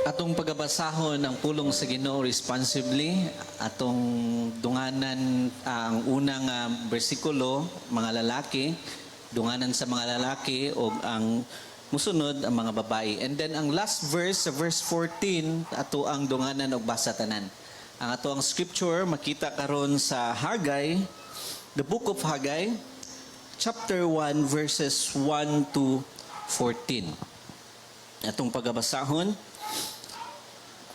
Atong pagabasahon ang pulong sa Ginoo responsibly, atong dunganan ang unang bersikulo, mga lalaki, dunganan sa mga lalaki o ang musunod ang mga babae. And then ang last verse, sa verse 14, ato ang dunganan og basa tanan. Ang ato ang scripture makita karon sa Haggai, the book of Haggai, chapter 1 verses 1 to 14. Atong pagabasahon,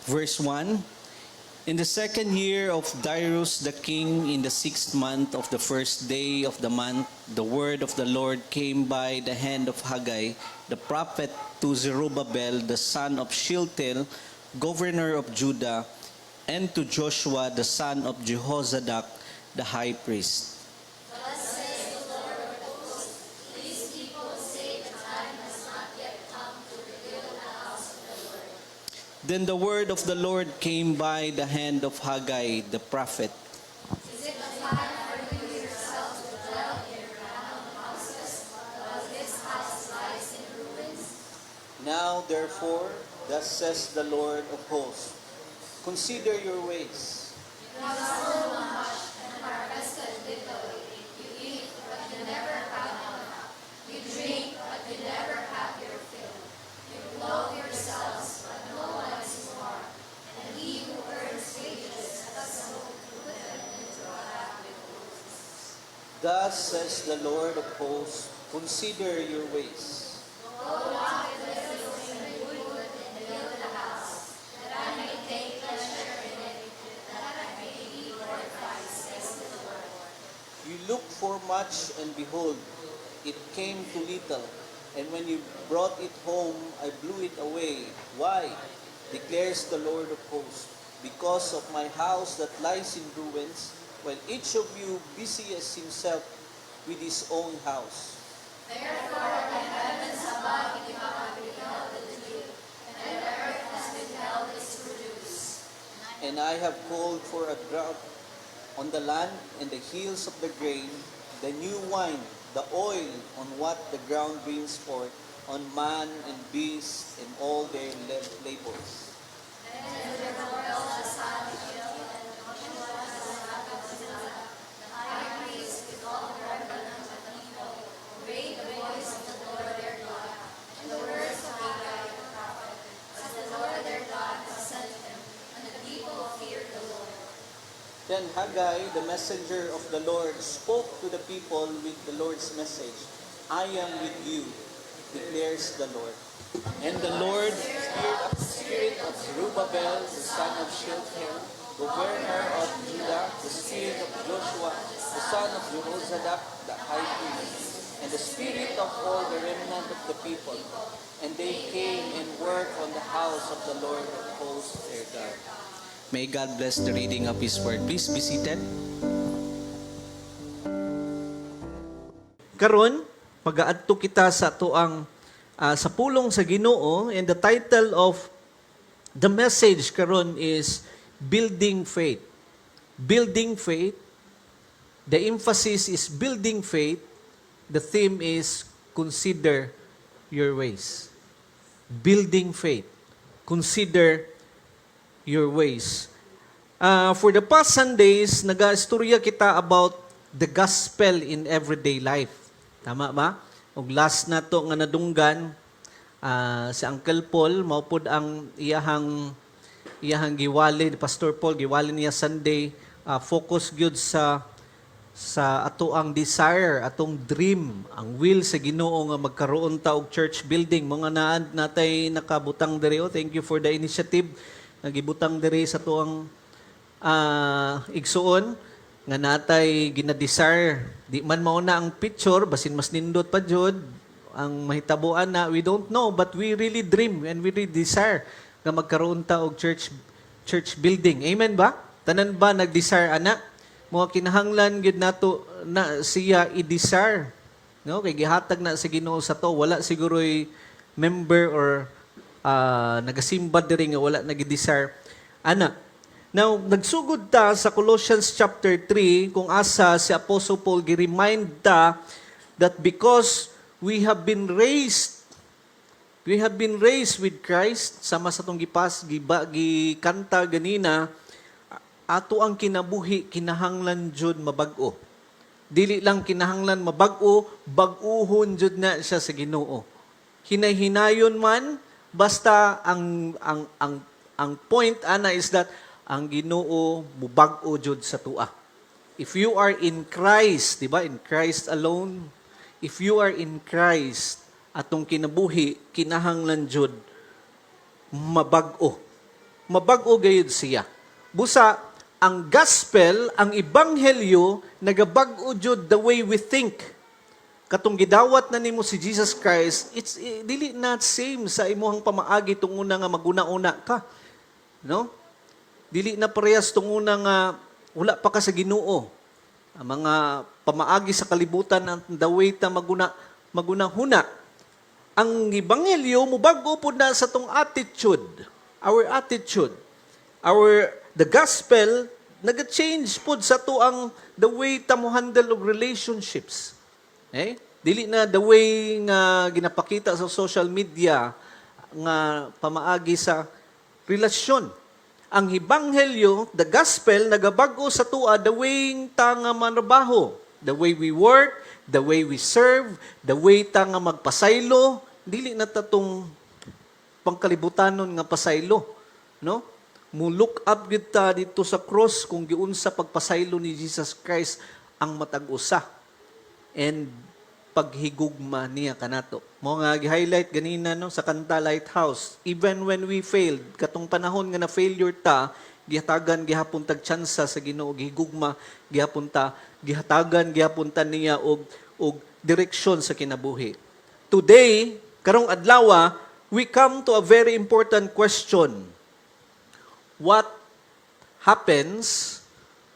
verse 1, in the second year of Darius the king, in the 6th month of the first day of the month, the word of the Lord came by the hand of Haggai, the prophet, to Zerubbabel, the son of Shealtiel, governor of Judah, and to Joshua, the son of Jehozadak, the high priest. Then the word of the Lord came by the hand of Haggai the prophet. Is it a time for you yourselves to dwell in your round houses, while this house lies in ruins? Now therefore, thus says the Lord of hosts, consider your ways. You sow much and harvested little. You eat, but you never have enough. You drink, but you never have your fill. You clothe yourselves, but no one is warm. And he who earns wages has no put them into a bag with holes. Thus says the Lord of hosts, consider your ways. Go out and build and build a house, that I may take pleasure in it, that I may be glorified, says the Lord. You looked for much, and behold, it came to little. And when you brought it home, I blew it away. Why? Declares the Lord of hosts. Because of my house that lies in ruins, while each of you busies himself with his own house. Therefore the heavens above you have withheld the dew, and the earth has withheld its produce. And I have called for a drought on the land and the hills of the grain, the new wine, the oil on what the ground brings forth, on man and beast and all their labors. And Zerubbabel the son of Shealtiel, and Joshua the son of Jozadak, the high priest, with all the remnant of the people, obeyed the voice of the Lord their God, and the words of Haggai the prophet, as the Lord their God has sent him, and the people feared the Lord. Then Haggai, the messenger of the Lord, spoke to the people with the Lord's message. I am with you, declares the Lord. And the Lord stirred up the spirit of Zerubbabel, the son of Shealtiel, governor of Judah, the spirit of Joshua, the son of Jehozadak, the high priest, and the spirit of all the remnant of the people. And they came and worked on the house of the Lord of hosts their God. May God bless the reading of His Word. Please be seated. Karon, mag-aadto kita sa tuang sa pulong sa Ginoo, and the title of the message karon is Building Faith. Building Faith. The emphasis is building faith. The theme is consider your ways. Building faith. Consider your ways. For the past Sundays, nag-istorya kita about the gospel in everyday life. Tama ba? Og last na to nga nadunggan, si Uncle Paul, maupod ang iyahang giwali, Pastor Paul, giwali niya Sunday, focus gyud sa ato ang desire, atong dream, ang will sa Ginoo nga magkaroon ta og church building. Mga natay nakabutang diri. Thank you for the initiative. Nagibutang diri sa tuang igsuon nga natay ginadesire. Di man mauna ang picture, basin mas nindot pa jud ang mahitabuan na we don't know, but we really dream and we really desire nga magkaroon ta og church building. Amen ba? Tanan ba nag-desire ana? Mga kinahanglan gid nato na siya i-desire. No, kay gihatag na sa Ginoo sa to, wala siguro'y member or nagasimba diri nga wala nag-desire ana. Now, nagsugod ta sa Colossians chapter 3 kung asa si Apostle Paul gi-remind ta that because we have been raised We have been raised with Christ, sama sa itong gikanta ganina, ato ang kinabuhi, kinahanglan jud mabag-o. Dili lang kinahanglan mabag-o, bag-uhon jud na siya sa Ginoo. Hinay-hinayon man, basta ang point ana is that ang Ginoo mubag-o jud sa tua. If you are in Christ, di ba? In Christ alone, if you are in Christ, atong kinabuhi, kinahanglan jud mabag-o. Mabag-o gayud siya. Busa, ang gospel, ang ebanghelyo, nagabag-o jud the way we think. Katong gidawat na nimo si Jesus Christ, it's dili not same sa imuhang pamaagi tung una nga maguna-una ka. No? Dili na parehas tung una nga wala pa ka sa Ginoo. Ang mga pamaagi sa kalibutan ang the way ta maguna-huna. Ang ebanghelyo mubag-o pud na sa tong attitude. Our attitude. The gospel naga-change pud sa to ang the way ta mo handle og relationships. Dili na the way nga ginapakita sa social media nga pamaagi sa relasyon. Ang ebanghelyo, the gospel, nagabag-o sa tua the way ta nga manrabaho, the way we work, the way we serve, the way ta nga magpasaylo, dili na tatong pangkalibutanon nga pasaylo, no? Mu look up gyud ta dito sa cross kung giunsa pagpasaylo ni Jesus Christ ang matag-usa. And paghigugma niya kanato. Mo nga gi-highlight ganina no sa kanta Lighthouse, even when we failed, katong panahon nga na failure ta, gihatagan gihapon tag tsansa sa Ginoo, gihigugma gihapon ta, gihatagan gihapon ta niya og direksyon sa kinabuhi. Today, karong adlaw, we come to a very important question. What happens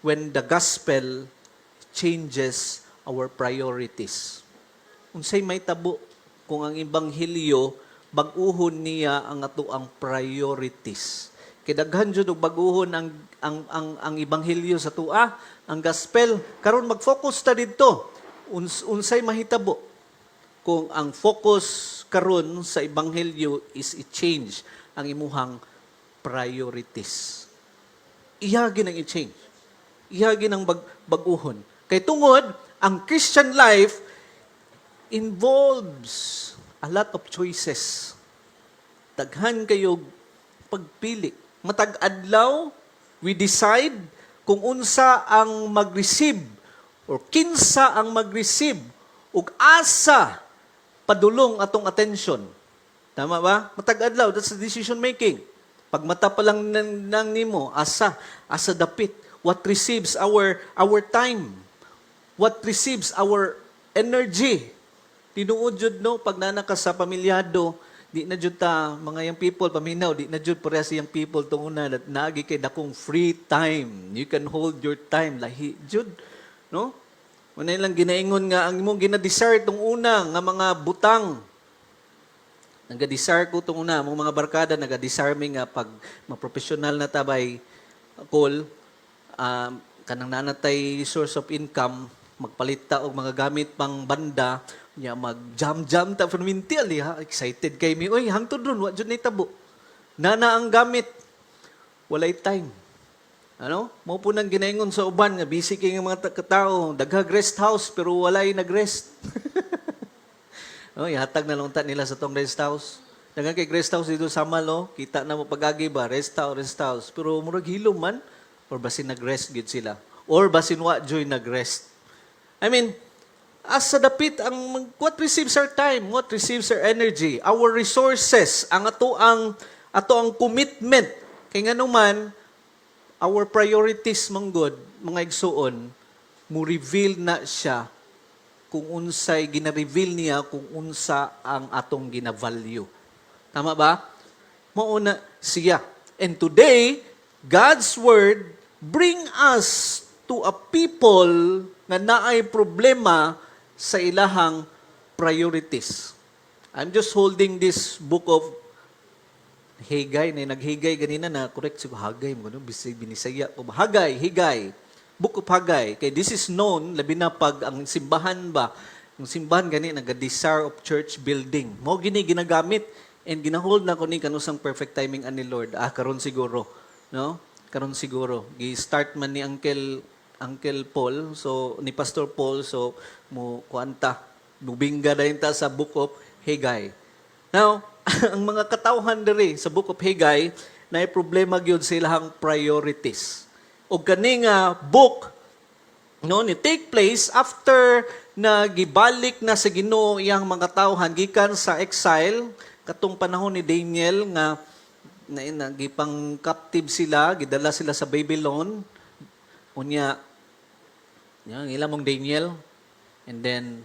when the gospel changes our priorities? Unsay may tabo kung ang ebanghelyo bag-uhon niya ang ato ang priorities. Kay daghan jud og bag-uhon ang ebanghelyo sa tua, ang gospel. Karon mag-focus ta didto. Unsay mahitabo kung ang focus karon sa ebanghelyo is i-change ang imuhang priorities. Iyagi nang i-change. Iyagi nang bag-uhon. Kay tungod, ang Christian life involves a lot of choices. Daghan kayo pagpili. Matag adlaw, we decide kung unsa ang mag-receive or kinsa ang mag-receive ug asa padulong atong attention. Tama ba? Matag adlaw, that's the decision making. Pag mata pa lang nang nimo, asa dapit. What receives our time? What receives our energy? Tinuod jud no pag nanaka sa pamilyado, di na jud ta mga young people paminaw, di na jud parehas yang people tong una that naagi kay dakong free time. You can hold your time lahi jud, no? Unay lang ginaingon nga ang imong ginadesire tong una nga mga butang. Naga-desire ko tong una, mga barkada naga-desire mi nga pag maprofessional na tabay call, kanang nanatay source of income, magpalita og mga gamit pang banda, nya mag-jam-jam ta from mintial ha, excited kay mi, oy hangtod ron wa jud nay tabo. Nana ang gamit. Walay time. Ano? Mao po nang ginaingon sa uban nga busy kay nga mga katao, daghag rest house pero walay nagrest. Oh, ihatag na lang nila sa tong rest house. Daghang kay rest house dito sa Malo, kita na mo pagagi ba rest house. Pero murag hilom man or basin nagrest gid sila. Or basin wa joy nagrest. I mean, as sa dapit ang what receives our time, what receives our energy, our resources, ang ato ang commitment. Kay ngano man our priorities manggod mga igsuon mo reveal na siya kung unsay gina-reveal niya kung unsa ang atong gina-value. Tama ba? Mauna siya. And today, God's Word bring us to a people na naay problema sa ilahang priorities. I'm just holding this book of Haggai, na naghigay ganina na, correct siguro, Haggai, binisaya ko. Haggai. Book of Haggai. Kay this is known, labi na pag ang simbahan ba, yung simbahan gani, nag-desire of church building. Mo gini ginagamit, And ginahold na ko ni kanusang perfect timing ani Lord. Karon siguro, no? Karon siguro. Gi-start man ni Uncle Paul, so ni Pastor Paul, so mo kuanta. Bubingga dayon ta sa Book of Haggai. Now, ang mga katawhan diri sa Book of Haggai na problema gyud sa ilang priorities. O kani nga book no ni take place after na gibalik na sa Ginoo iyang mga tawhan gikan sa exile katong panahon ni Daniel nga gipang captive sila, gidala sila sa Babylon. Unya yang ilang mong Daniel, and then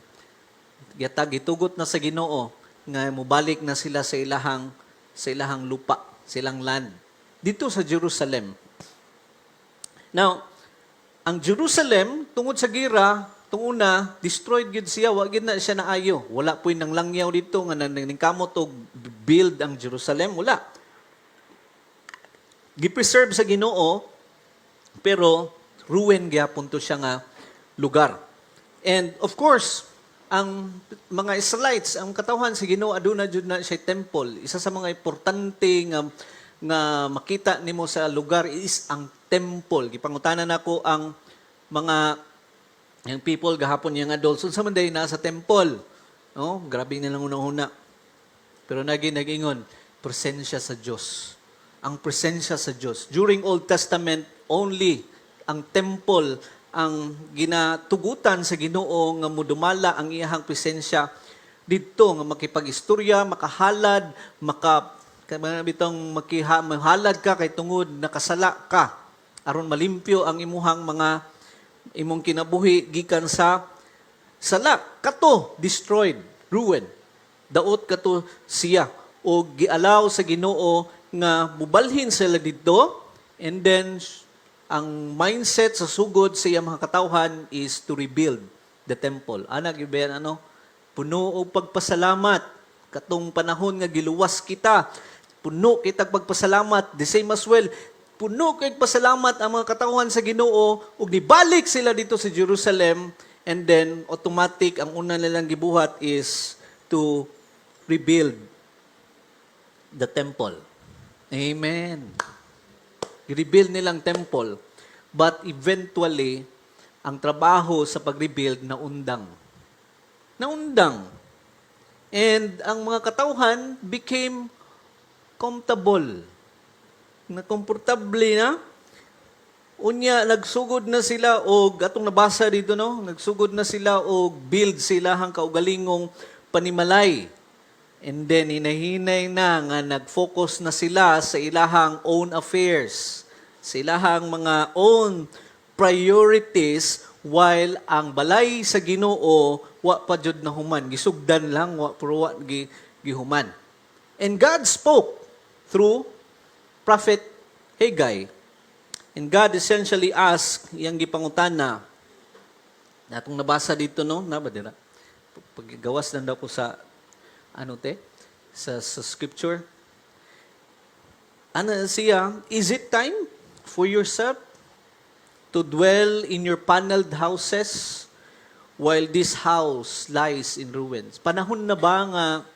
gitugot na sa Ginoo nga mubalik na sila sa ilahang lupa, silang land dito sa Jerusalem. Now, ang Jerusalem tungod sa gira, tunguna destroyed gid siya, wa gid na siya naayo. Wala poy nang langyaw dito nga nangkamot og build ang Jerusalem, wala. Gipreserve sa Ginoo pero ruin gyapon to siya nga lugar. And of course, ang mga Israelites, ang katawhan sa Ginoo aduna jud na siya temple. Isa sa mga importante nga makita nimo sa lugar is ang temple. Gipangutanan nako ang mga yung people gahapon yung adults unsa man day na sa temple. No, grabe na lang una-una. Pero nagingon presensya sa Dios. Ang presensya sa Dios. During Old Testament only ang temple ang ginatugutan sa Ginoo nga mudumala ang iyahang presensya didto nga makipag-istorya, makahalad, mahalad ka kay tungod nakasala ka aron malimpyo ang imong kinabuhi gikan sa sala kato destroyed, ruined. Daot kato siya o gialaw sa Ginoo nga mubalhin sila didto, and then ang mindset sa sugod sa iyang mga katawhan is to rebuild the temple. Ana gibayan puno og pagpasalamat katong panahon nga giluwas kita. Puno kitag pagpasalamat, the same as well. Puno kay pasalamat ang mga katawhan sa Ginoo ug nibalik sila dito sa Jerusalem, and then automatic ang una nilang gibuhat is to rebuild the temple. Amen. I-rebuild nilang temple, but eventually ang trabaho sa pag-rebuild naundang. And ang mga katawhan became comfortable. Na komportable na. Unya, nagsugod na sila og atong nabasa dito, no? Nagsugod na sila og build sila hang kaugalingong panimalay. And then, hinahinay na nga nag-focus na sila sa ilahang own affairs, sa ilahang mga own priorities, while ang balay sa Ginoo wa pa jud na human. Gisugdan lang, wa pero wa gihuman. And God spoke through Prophet Haggai. And God essentially asked, iyang gipangutana, natong nabasa dito, no? Nabadira? Paggawas lang daw ko sa, sa scripture. Ano siya, is it time for yourself to dwell in your paneled houses while this house lies in ruins? Panahon na ba nga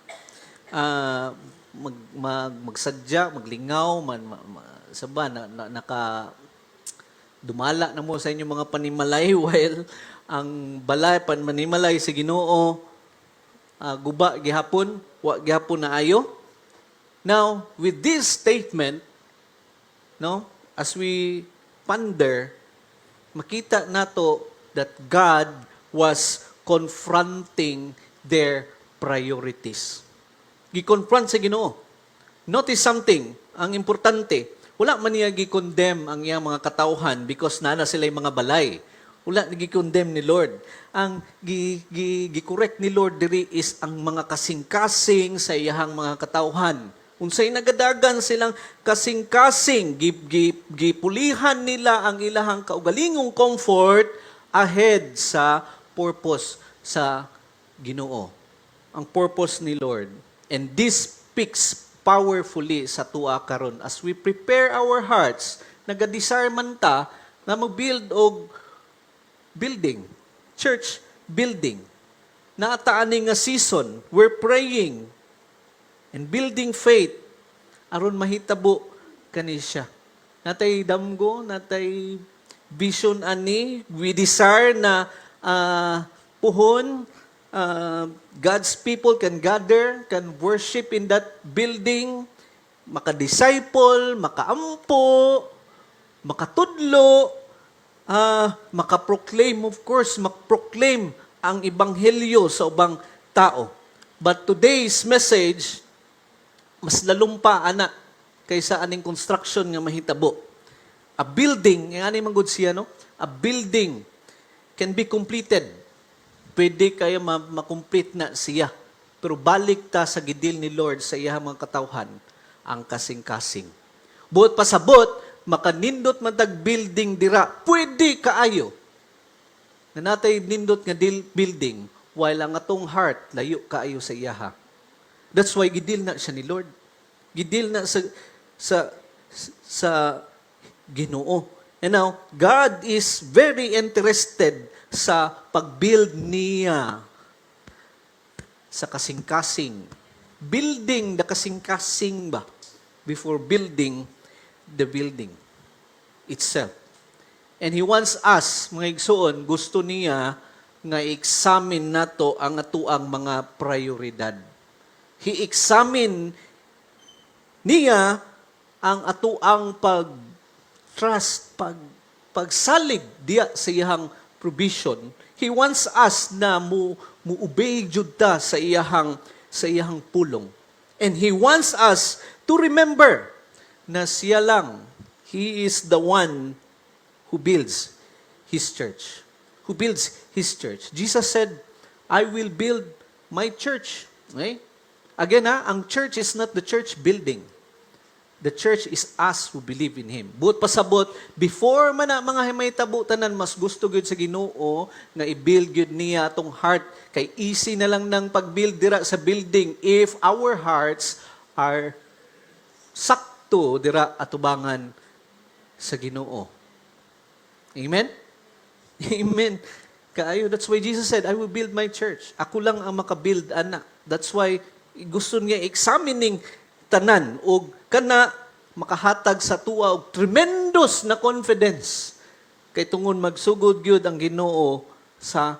magsadya, maglingaw, dumala na mo sa inyong mga panimalay while ang balay manimalay sa Ginoo guba gihapon, wa gihapon na ayo. Now, with this statement, no, as we ponder, makita nato that God was confronting their priorities. Gi-confront sa Ginoo. Notice something, ang importante, wala man niya gi-condemn ang iyang mga katawhan because nana sila yung mga balay. Wala gi-condemn ni Lord. Ang gi-correct ni Lord diri is ang mga kasing-kasing sa iyang mga katawhan. Unsay nagadagan silang kasing-kasing, gipulihan nila ang ilahang kaugalingong comfort ahead sa purpose sa Ginoo. Ang purpose ni Lord. And this speaks powerfully sa tuwa karon as we prepare our hearts, naga-desire man ta na mag-build og building, church building. Naataani nga season, we're praying. And building faith, aron mahitabo kani siya. Natay damgo, natay vision ani, we desire na puhon, God's people can gather, can worship in that building, maka-disciple, makaampo, makatudlo, makaproclaim, of course, makaproclaim ang ebanghelyo sa ubang tao. But today's message, mas lalong pa, ana, kaysa aning construction nga mahitabo. A building, yung ani manggod siya, no? A building can be completed. Pwede kayo makomplete na siya. Pero balik ta sa gidil ni Lord sa iyang mga katawhan, ang kasing-kasing. Buot pasabot, makanindot matag building dira, pwede kaayo. Na natay nindot nga building, while ang atong heart, layo kaayo sa iyaha. That's why gidil na siya ni Lord. Gidil na sa Ginoo. And now, God is very interested sa pag-build niya sa kasing-kasing. Building the kasing-kasing ba before building the building itself. And He wants us, mga igsoon, gusto niya nga i-examine nato ang atuang mga prioridad. He examine niya ang atuang pag-trust, pagsalig diya sa iyang provision. He wants us na muobey jud ta sa iyang pulong. And He wants us to remember na siya lang, He is the one who builds His church. Who builds His church. Jesus said, I will build my church. Okay? Again, ang church is not the church building. The church is us who believe in Him. Buot pasabot, before man na mga himay-tabo tanan, mas gusto gyud sa Ginoo nga i-build gyud niya atong heart. Kay easy na lang ng pag-build dira sa building if our hearts are sakto dira atubangan sa Ginoo. Amen? Amen. Kaayo, that's why Jesus said, I will build my church. Ako lang ang makabuild, anak. That's why gusto niya examining tanan o kana makahatag sa tuwa og tremendous na confidence kay tungod magsugod gyud ang Ginoo sa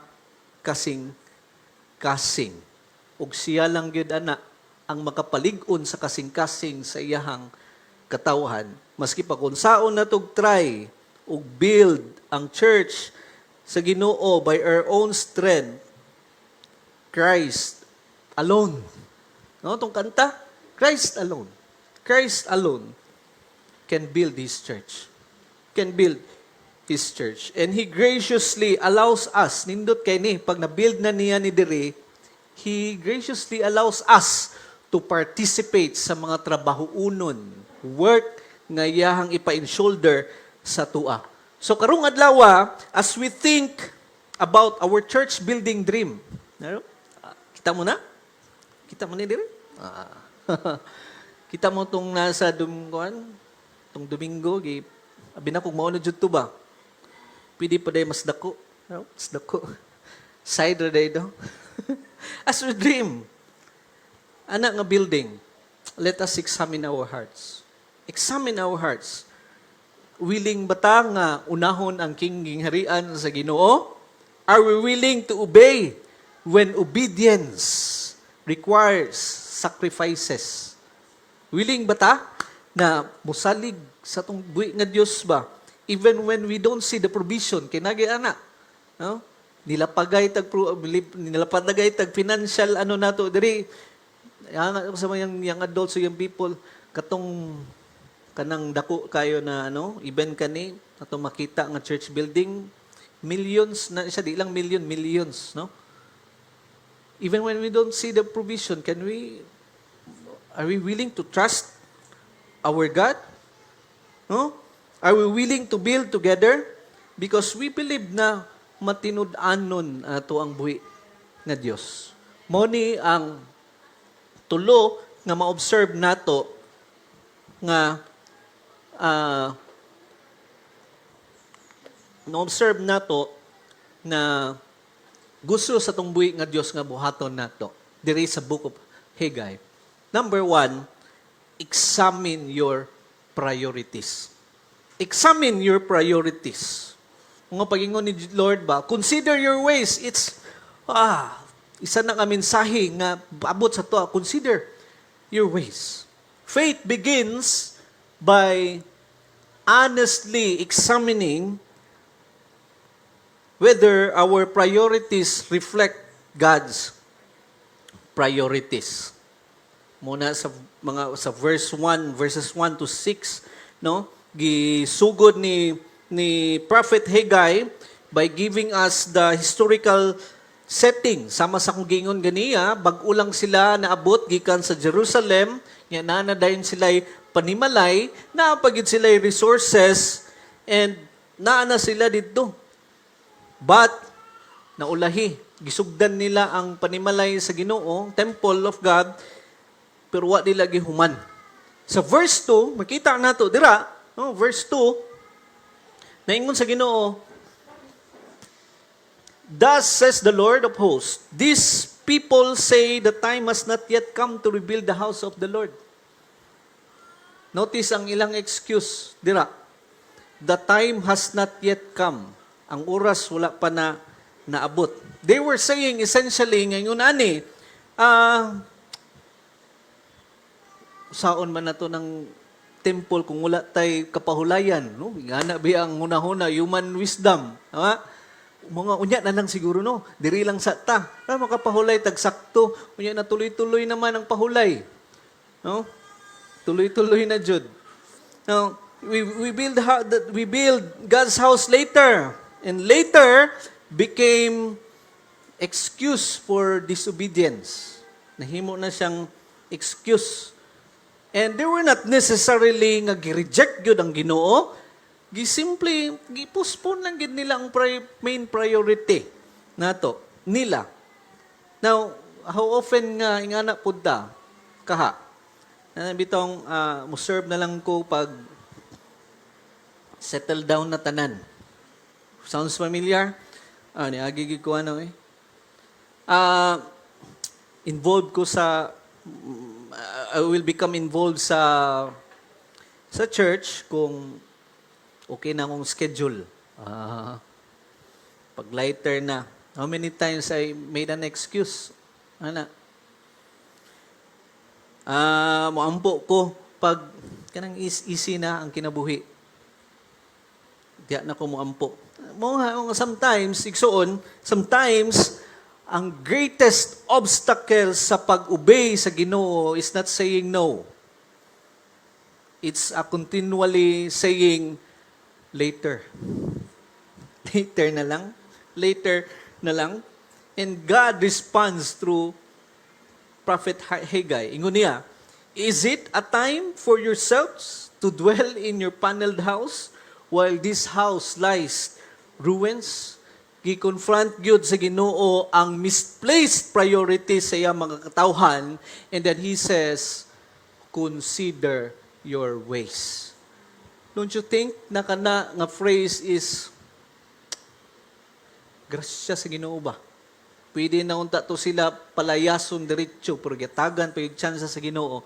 kasing-kasing. Ug siya lang gyud ana ang makapalig-on sa kasing-kasing sa iyahang katawhan. Maski pa kung saon natog try ug build ang church sa Ginoo by our own strength, Christ alone. No, tong kanta, Christ alone. Christ alone can build His church. Can build His church. And He graciously allows us, nindot kay ni, pag na-build na niya ni Dere, He graciously allows us to participate sa mga trabaho-unon, work nga iyahang ipa-in-shoulder sa tua. So karong adlaw, as we think about our church building dream, kita mo na? Kita mo ni Dere? Kita mo tong nasa tong Domingo, abi na kung mauna jud to ba? Pwede pa day mas dako. No? Mas dako. Side ra day do. As we dream, anak nga building, let us examine our hearts. Examine our hearts. Willing ba ta nga unahon ang kingharian sa Ginoo? Are we willing to obey when obedience requires sacrifices? Willing ba ta na musalig sa tong buhi nga Dios ba? Even when we don't see the provision, kinagi ana. No? Nilapagay tag financial nato diri. Ana sa mga young adults, young people, kanang dako kayo na even kani ato makita nga church building, millions na siya, di lang millions, no? Even when we don't see the provision, are we willing to trust our God? No? Are we willing to build together? Because we believe na matinud-anon ato ang buhi nga Dios. Mao ni ang tulo nga ma-observe nato nga na-observe nato na gusto sa tong buhi nga Dios nga buhaton nato diri sa Book of Haggai. Number one, examine your priorities. Examine your priorities. Mga pagingon ni Lord ba, consider your ways. It's, isa na nga mensahe nga abot sa to, consider your ways. Faith begins by honestly examining whether our priorities reflect God's priorities. Muna sa verse 1, verses 1 to 6, no? Gisugod ni Prophet Haggai by giving us the historical setting. Sama sa kung gingon ganiya, bag-ulang sila naabot gikan sa Jerusalem, nya na dayon sila'y panimalay, naapagid sila'y resources, and naana sila dito. But, naulahi, gisugdan nila ang panimalay sa Ginoo, temple of God, pero wa nila gihuman. Sa verse 2, makita nato dira, no, verse 2, naingon sa Ginoo, "Thus says the Lord of hosts, these people say the time has not yet come to rebuild the house of the Lord." Notice ang ilang excuse dira. The time has not yet come. Ang oras wala pa na naabot. They were saying essentially ngayon ani, saon man nato ng temple kung wala tay kapahulayan, no? Ingana biya ang hunahuna human wisdom, ha? Mga unya na lang siguro, no? Diri lang sa ta. Makapahulay tag sakto. Unya na tuloy-tuloy naman ang pahulay. No? Tuloy-tuloy na jud. Now, we build God's house later, and later became excuse for disobedience. Nahimo na siyang excuse. And they were not necessarily nga gi-reject gyud ang Ginoo. Simply gi-postpone lang gid nila ang main priority nato nila. Now, how often nga ingana pud ta kaha? Bitong mo serve na lang ko pag settle down na tanan. Sounds familiar? Niagigig ko involved ko sa I will become involved sa church kung okay na akong schedule. Pag lighter na. How many times I made an excuse? Muampo ko pag kanang easy na ang kinabuhi. Diya na ko muampo. Sometimes, ang greatest obstacle sa pag-obey sa Ginoo is not saying no. It's a continually saying, later. Later na lang. And God responds through Prophet Haggai. Ingon niya, "Is it a time for yourselves to dwell in your paneled house while this house lies ruins?" Gi-confront gyud sa Ginoo ang misplaced priorities sa iyang mga katawhan, and then He says, "Consider your ways." Don't you think na kana nga phrase is grasya sa Ginoo ba? Pwede na unta to sila palayason diretso, pero gitagan pa yung chance sa Ginoo,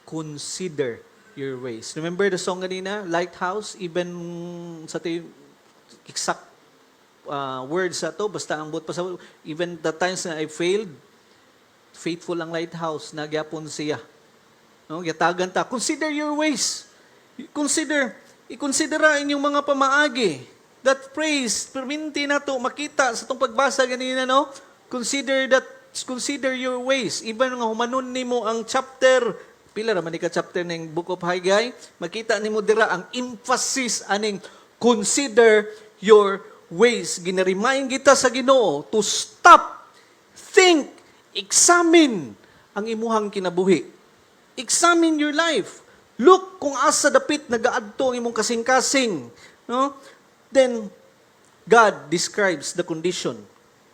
consider your ways. Remember the song kanina, Lighthouse, even sa exact words sa to, basta ang buot pa sa, even the times na I failed, faithful ang lighthouse, nagyapon siya. No? Gitagan ta, consider your ways. I-considera inyong mga pamaagi. That phrase, perminti na to, makita sa itong pagbasa ganina, no? Consider your ways. Even nga humanon nimo ang chapter, pila raman ka chapter ng Book of Haggai, makita nimo dira ang emphasis aning consider your ways. Ginarimayin kita sa Ginoo to stop, think, examine ang imuhang kinabuhi. Examine your life. Look kung asa dapit nagaadto ang imong kasing-kasing. No? Then, God describes the condition.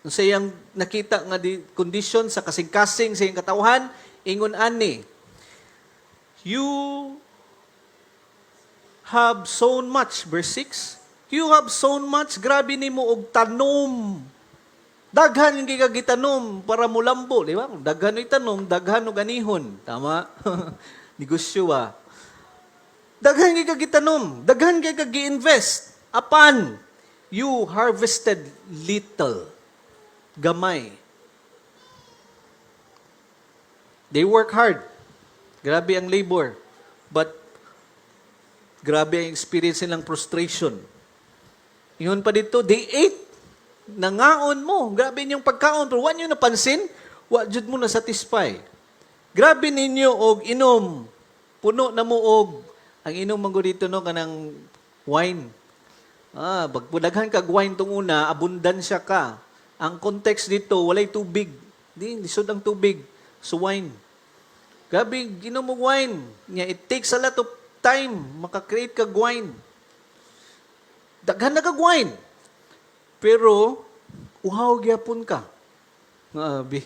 Sa iyang nakita nga di condition sa kasing-kasing sa iyang katawhan, ingon ani, "You have sown much," verse 6, "You have sown much, grabe nimo og tanom Daghan yung gigagitanom para mulambo, di ba? Daghan yung itanom, daghan yung ganihon. Tama? Negosyo ba? Daghan yung gigagitanom, daghan yung gigi-invest. Apan, you harvested little. Gamay. They work hard. Grabe ang labor. But, grabe ang experience nilang frustration. Yun pa dito, they ate. Nangaon mo. Grabe ninyong pagkaon. Pero wala nyo napansin, wa jud mo na satisfy. Grabe ninyo og inom. Puno na mo og ang inom man dito no kanang wine. Pagpudaghan kag wine tong una, abundansya ka. Ang context dito, walay tubig. Di, lisod ang tubig. So wine. Grabe, inom mo wine. It takes a lot of time maka-create kag wine. Daghan na kag wine. Pero, uhaw gyapon ka. Grabe.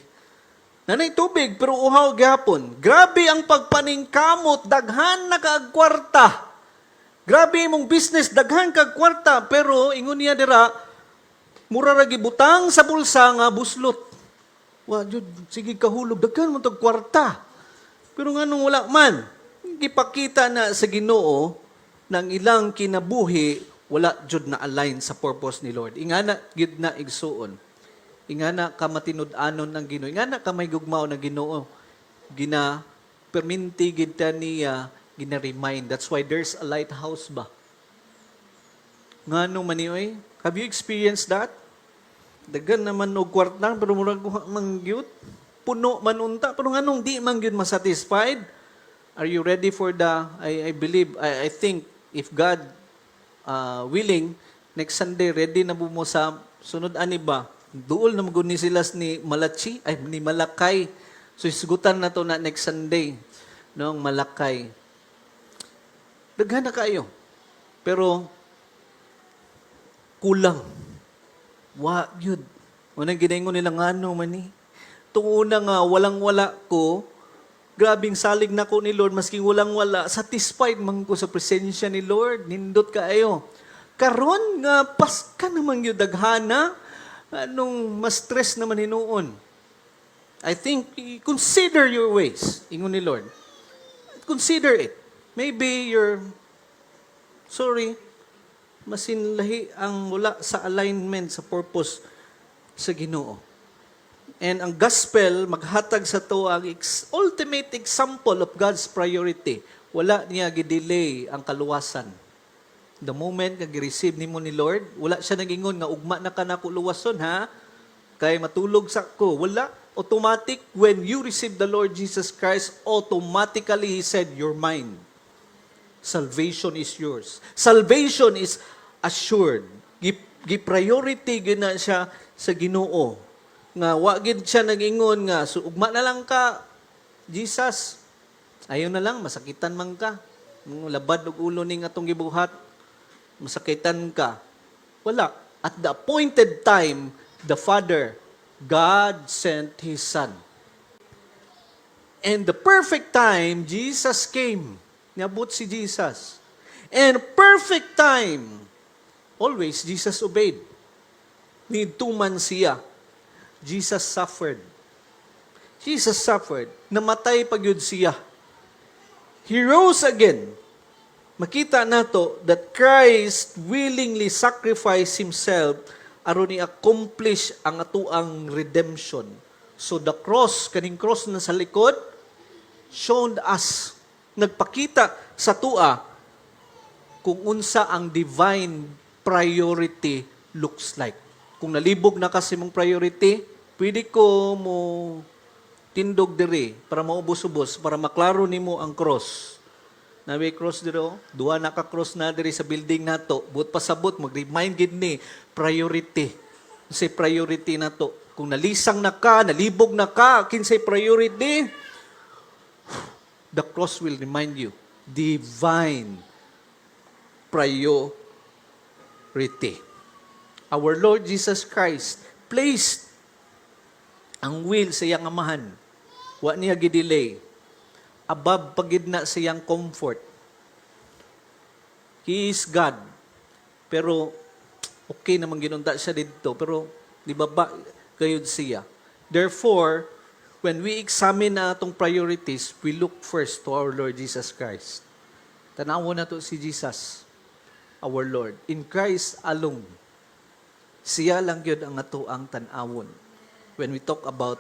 Nanay tubig, pero uhaw gyapon. Grabe ang pagpaningkamot, daghan na kaag kwarta. Grabe mong business, daghan kag kwarta. Pero, ingon niya dira, mura ra gibutang sa bulsa nga buslot. Jud, sige kahulog, daghan mo tag kwarta. Pero nganong wala man, gipakita na sa Ginoo ng ilang kinabuhi, wala jud na align sa purpose ni Lord. Ingana gid na igsuon. Ingana ka matinud-anon ng Ginoo. Ingana ka may gugmaw ng Ginoo. Gina perminti gid ta niya, gina-remind. That's why there's a lighthouse ba. Ngano man niyoy? Have you experienced that? Dagan naman og kwarta pero murag mangyut. Puno man unta pero nganong di man gyud masatisfied? Are you ready for the I think if God willing, next Sunday, ready na mo sa sunod ani ba? Duol na maguni sila ni ni Malakay. So, isgutan na to na next Sunday. Noong Malakay. Daghan na kayo. Pero, kulang. Yun. Unang ginaingon nila nga man eh. Itong una nga, walang-wala ko, grabing salig na ko ni Lord, maski walang-wala, satisfied man ko sa presensya ni Lord. Nindot kaayo. Karon nga, pas ka naman yung daghana, anong ma-stress naman hinuon. I think, consider your ways, ingon ni Lord. Consider it. Maybe masinlahi ang wala sa alignment, sa purpose sa Ginoo. And ang gospel, maghatag sa to ang ultimate example of God's priority. Wala niya gidelay ang kaluwasan. The moment nga gi-receive nimo ni Lord, wala siya nagingon nga ugma na ka nako luwason ha. Kay matulog sa ko. Wala. Automatic, when you receive the Lord Jesus Christ, automatically He said, you're mine. Salvation is yours. Salvation is assured. Gi-priority gina siya sa Ginoo. Nga wagid siya nag-ingon nga so ugma na lang ka Jesus. Ayaw na lang masakitan man ka. Labad og ulo ning atong gibuhat. Masakitan ka. Wala. At the appointed time, the Father, God sent His Son. And the perfect time, Jesus came. Niabot si Jesus. And perfect time, always Jesus obeyed. Need tuman siya. Jesus suffered. Jesus suffered. Namatay pagyud siya. He rose again. Makita nato that Christ willingly sacrificed Himself aron i-accomplish ang atuang redemption. So the cross, kaning cross na sa likod, showed us, nagpakita sa tua kung unsa ang divine priority looks like. Kung nalibog na kasi mong priority, pwede ko mo tindog diri para maubos-ubos, para maklaro nimo ang cross. Nabi cross dito, duha na ka cross na diri sa building nato. But pasabot, mag-remind gid ni priority. Say priority nato. Kung nalisang na ka, nalibog na ka, kinsay priority, the cross will remind you. Divine priority. Our Lord Jesus Christ placed ang will sa iyang amahan. Wa niya gidelay. Above pagid na sa iyang comfort. He is God. Pero, okay naman ginunta siya dito. Pero, di ba gayud siya. Therefore, when we examine na atong priorities, we look first to our Lord Jesus Christ. Tanawo na to si Jesus, our Lord. In Christ alone, siya lang yun ang ato ang tanawon when we talk about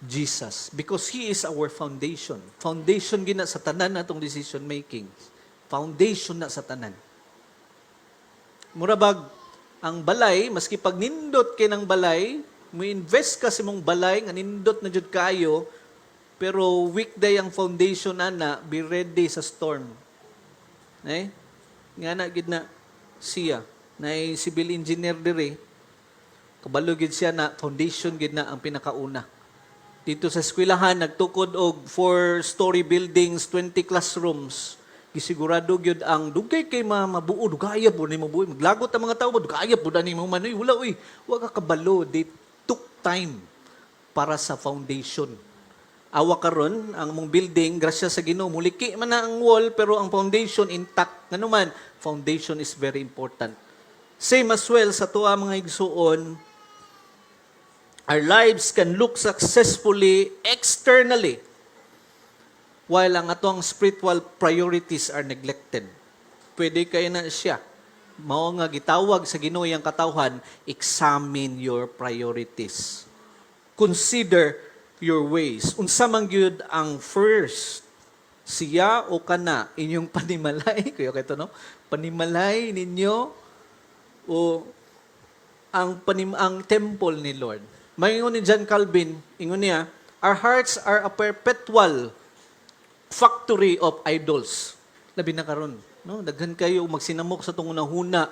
Jesus. Because He is our foundation. Foundation gina sa tanan natong decision making. Foundation na sa tanan. Murabag, ang balay, maski pag nindot kay ng balay, mo invest ka sa mong balay, nga nindot na jud kayo, pero weekday ang foundation ana, be ready sa storm. Nga na gid na siya, na civil engineer diri, kabalo gid siya na foundation gid na ang pinakauna. Dito sa eskwelahan nagtukod og 4-story buildings, 20 classrooms. Gisigurado gyud ang dugay kay mabuo, dugaya po ni mabuo. Maglagot ang mga tao, dugaya po ni mo manoy. Wala uy, wa ka kabalo. They took time para sa foundation. Awa karon ang mong building grasya sa Ginoo, muliki man na ang wall pero ang foundation intact. Ngano man, foundation is very important. Same as well sa tuwa mga igsuon, our lives can look successfully externally while ang atong spiritual priorities are neglected. Pwede kayo na siya. Mao nga gitawag sa Ginoo yang katawhan, examine your priorities. Consider your ways. Unsa man gyud ang first? Siya o kana inyong panimalay? Kuya kay no? Panimalay ninyo o ang temple ni Lord. Maingon ni John Calvin, ingon niya, our hearts are a perpetual factory of idols. Labi na karon, no? Daghan kayo magsinamok sa tong unahuna.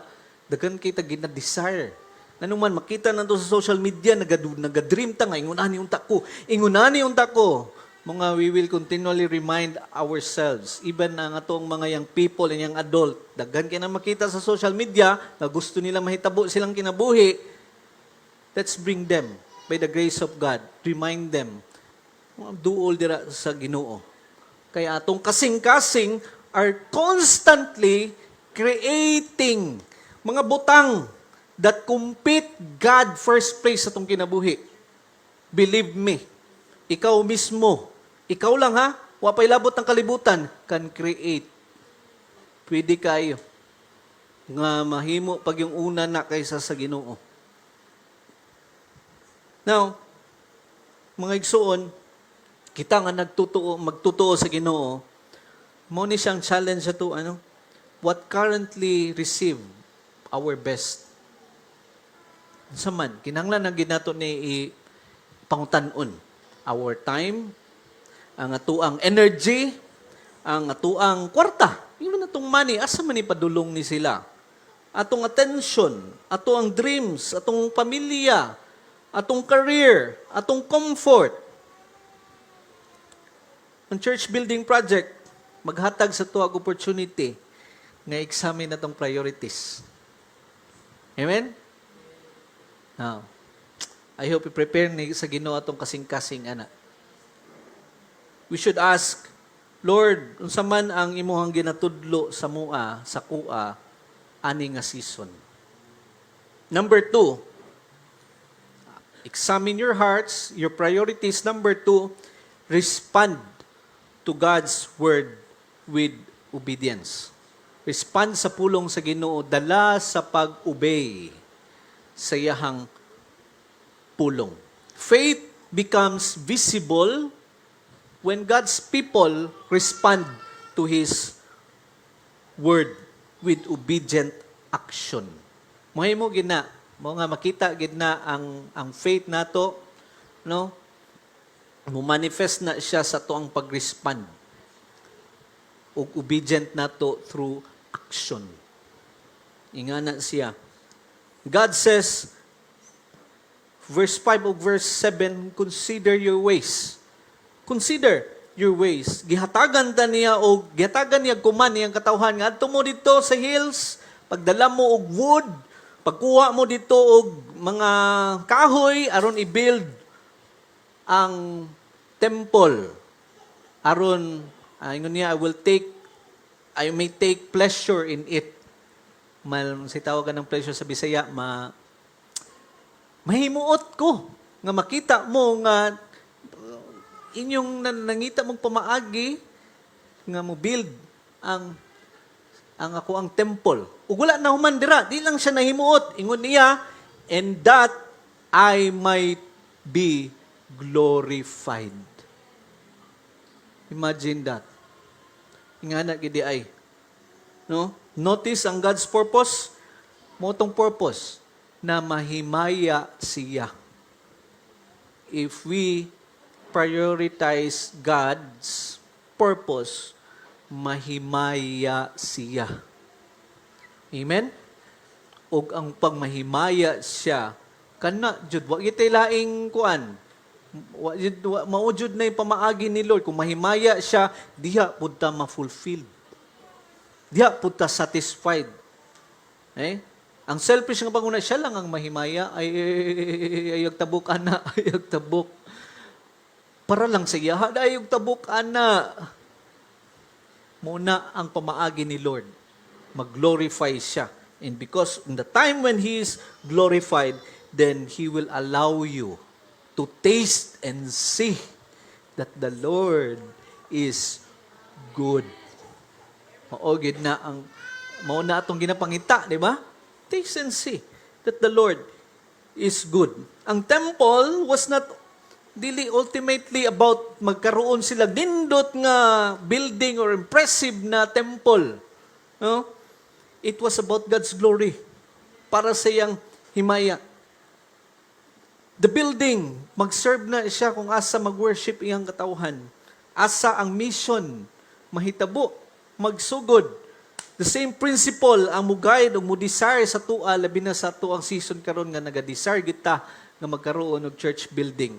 Daghan kay ta gina-desire. Ano man makita nanto sa social media nagadream ta nga ingunani unta ko. Ingunani unta ko. Mga we will continually remind ourselves, even ang atong mga young people and young adult, daghan kay na makita sa social media na gusto nila mahitabo silang kinabuhi. Let's bring them by the grace of God. Remind them. Duol dira sa Ginoo. Kaya atong kasing-kasing are constantly creating mga butang that compete God first place sa atong kinabuhi. Believe me, ikaw mismo, ikaw lang ha, wapay labot ng kalibutan, can create. Pwede kayo nga mahimo pag yung una na kaysa sa Ginoo. Now, mga igsuon, kita nga magtutuo sa Ginoo, mo ni siyang challenge to what currently receive our best. Sa man, kinahanglan na ginato ni pangutan-on our time, ang atuang energy, ang atuang kwarta, yung na itong money, asa man ipadulong ni sila. Atong attention, atong dreams, atong pamilya, atong career, atong comfort. Ang church building project, maghatag sa tuwag opportunity nga examine natong priorities. Amen? Now, I hope you prepare ni sa Ginoo atong kasing-kasing ana. We should ask, Lord, unsa man ang imuhang ginatudlo sa mua, sa kuha, ani nga season. Number 2, examine your hearts, your priorities. Number 2, respond to God's word with obedience. Respond sa pulong sa Ginoo, dala sa pag-obey sa iyahang pulong. Faith becomes visible when God's people respond to His word with obedient action. Mahimo gina, mo nga makita gid na ang faith nato, no? Mo manifest na siya sa tuang pag-respond. Ug obedient nato through action. Ingana siya. God says, verse 5 of verse 7, consider your ways. Consider your ways. Gihatagan ta niya o gihatagan niya kuman niyang katawhan nga adto mo dito sa hills, pagdala mo og wood, pagkuha mo dito og mga kahoy aron i-build ang temple. Aron ingon niya, I may take pleasure in it. Si tawagan ng pleasure sa Bisaya, Mahimuot ko nga makita mo nga inyong nangita mong pamaagi nga mo build ang ako ang temple. Ug wala na human dira, di lang siya nahimuot. Ingon niya, and that I might be glorified. Imagine that. Ingana gidi ay. No? Notice ang God's purpose, motong purpose na mahimaya siya. If we prioritize God's purpose, mahimaya siya. Amen? Og ang pagmahimaya siya, kana jud wa gitay laing kuan. Maujud na yung pamaagi ni Lord. Kung mahimaya siya, diha punta ma-fulfilled. Diha punta satisfied. Eh? Ang selfish nga panguna, siya lang ang mahimaya. Ayog tabok, ana. Ayog tabok. Para lang sa iya, ayog tabok, ana. Muna ang pamaagi ni Lord. Mag-glorify siya. And because in the time when He is glorified, then He will allow you to taste and see that the Lord is good. Maogid na ang mauna atong ginapangita, di ba? Taste and see that the Lord is good. Ang temple was not dili ultimately about magkaroon sila nindot nga building or impressive na temple. No? It was about God's glory para sa iyang himaya. The building, mag-serve na siya kung asa mag-worship iyang katawhan. Asa ang mission, mahitabo, magsugod. The same principle ang mugayad o mo-desire sa tua, labi na sa tuang season karon nga naga-desire kita nga magkaroon og church building.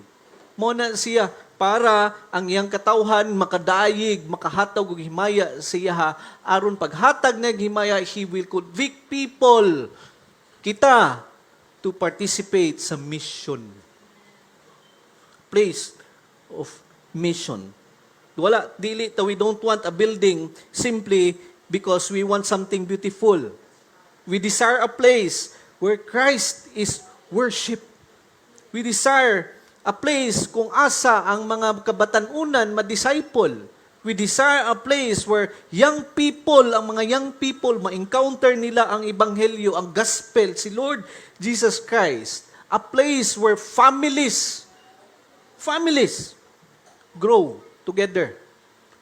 Muna siya para ang iyang katawhan makadayig, makahatag og himaya siya aron paghatag ng himaya, He will convict people, kita, to participate sa mission. Place of mission. Wala, dili, we don't want a building simply because we want something beautiful. We desire a place where Christ is worship. We desire a place kung asa ang mga kabatanunan ma-disciple. We desire a place where young people, ang mga young people, ma-encounter nila ang ebanghelyo, ang gospel, si Lord Jesus Christ. A place where families grow together.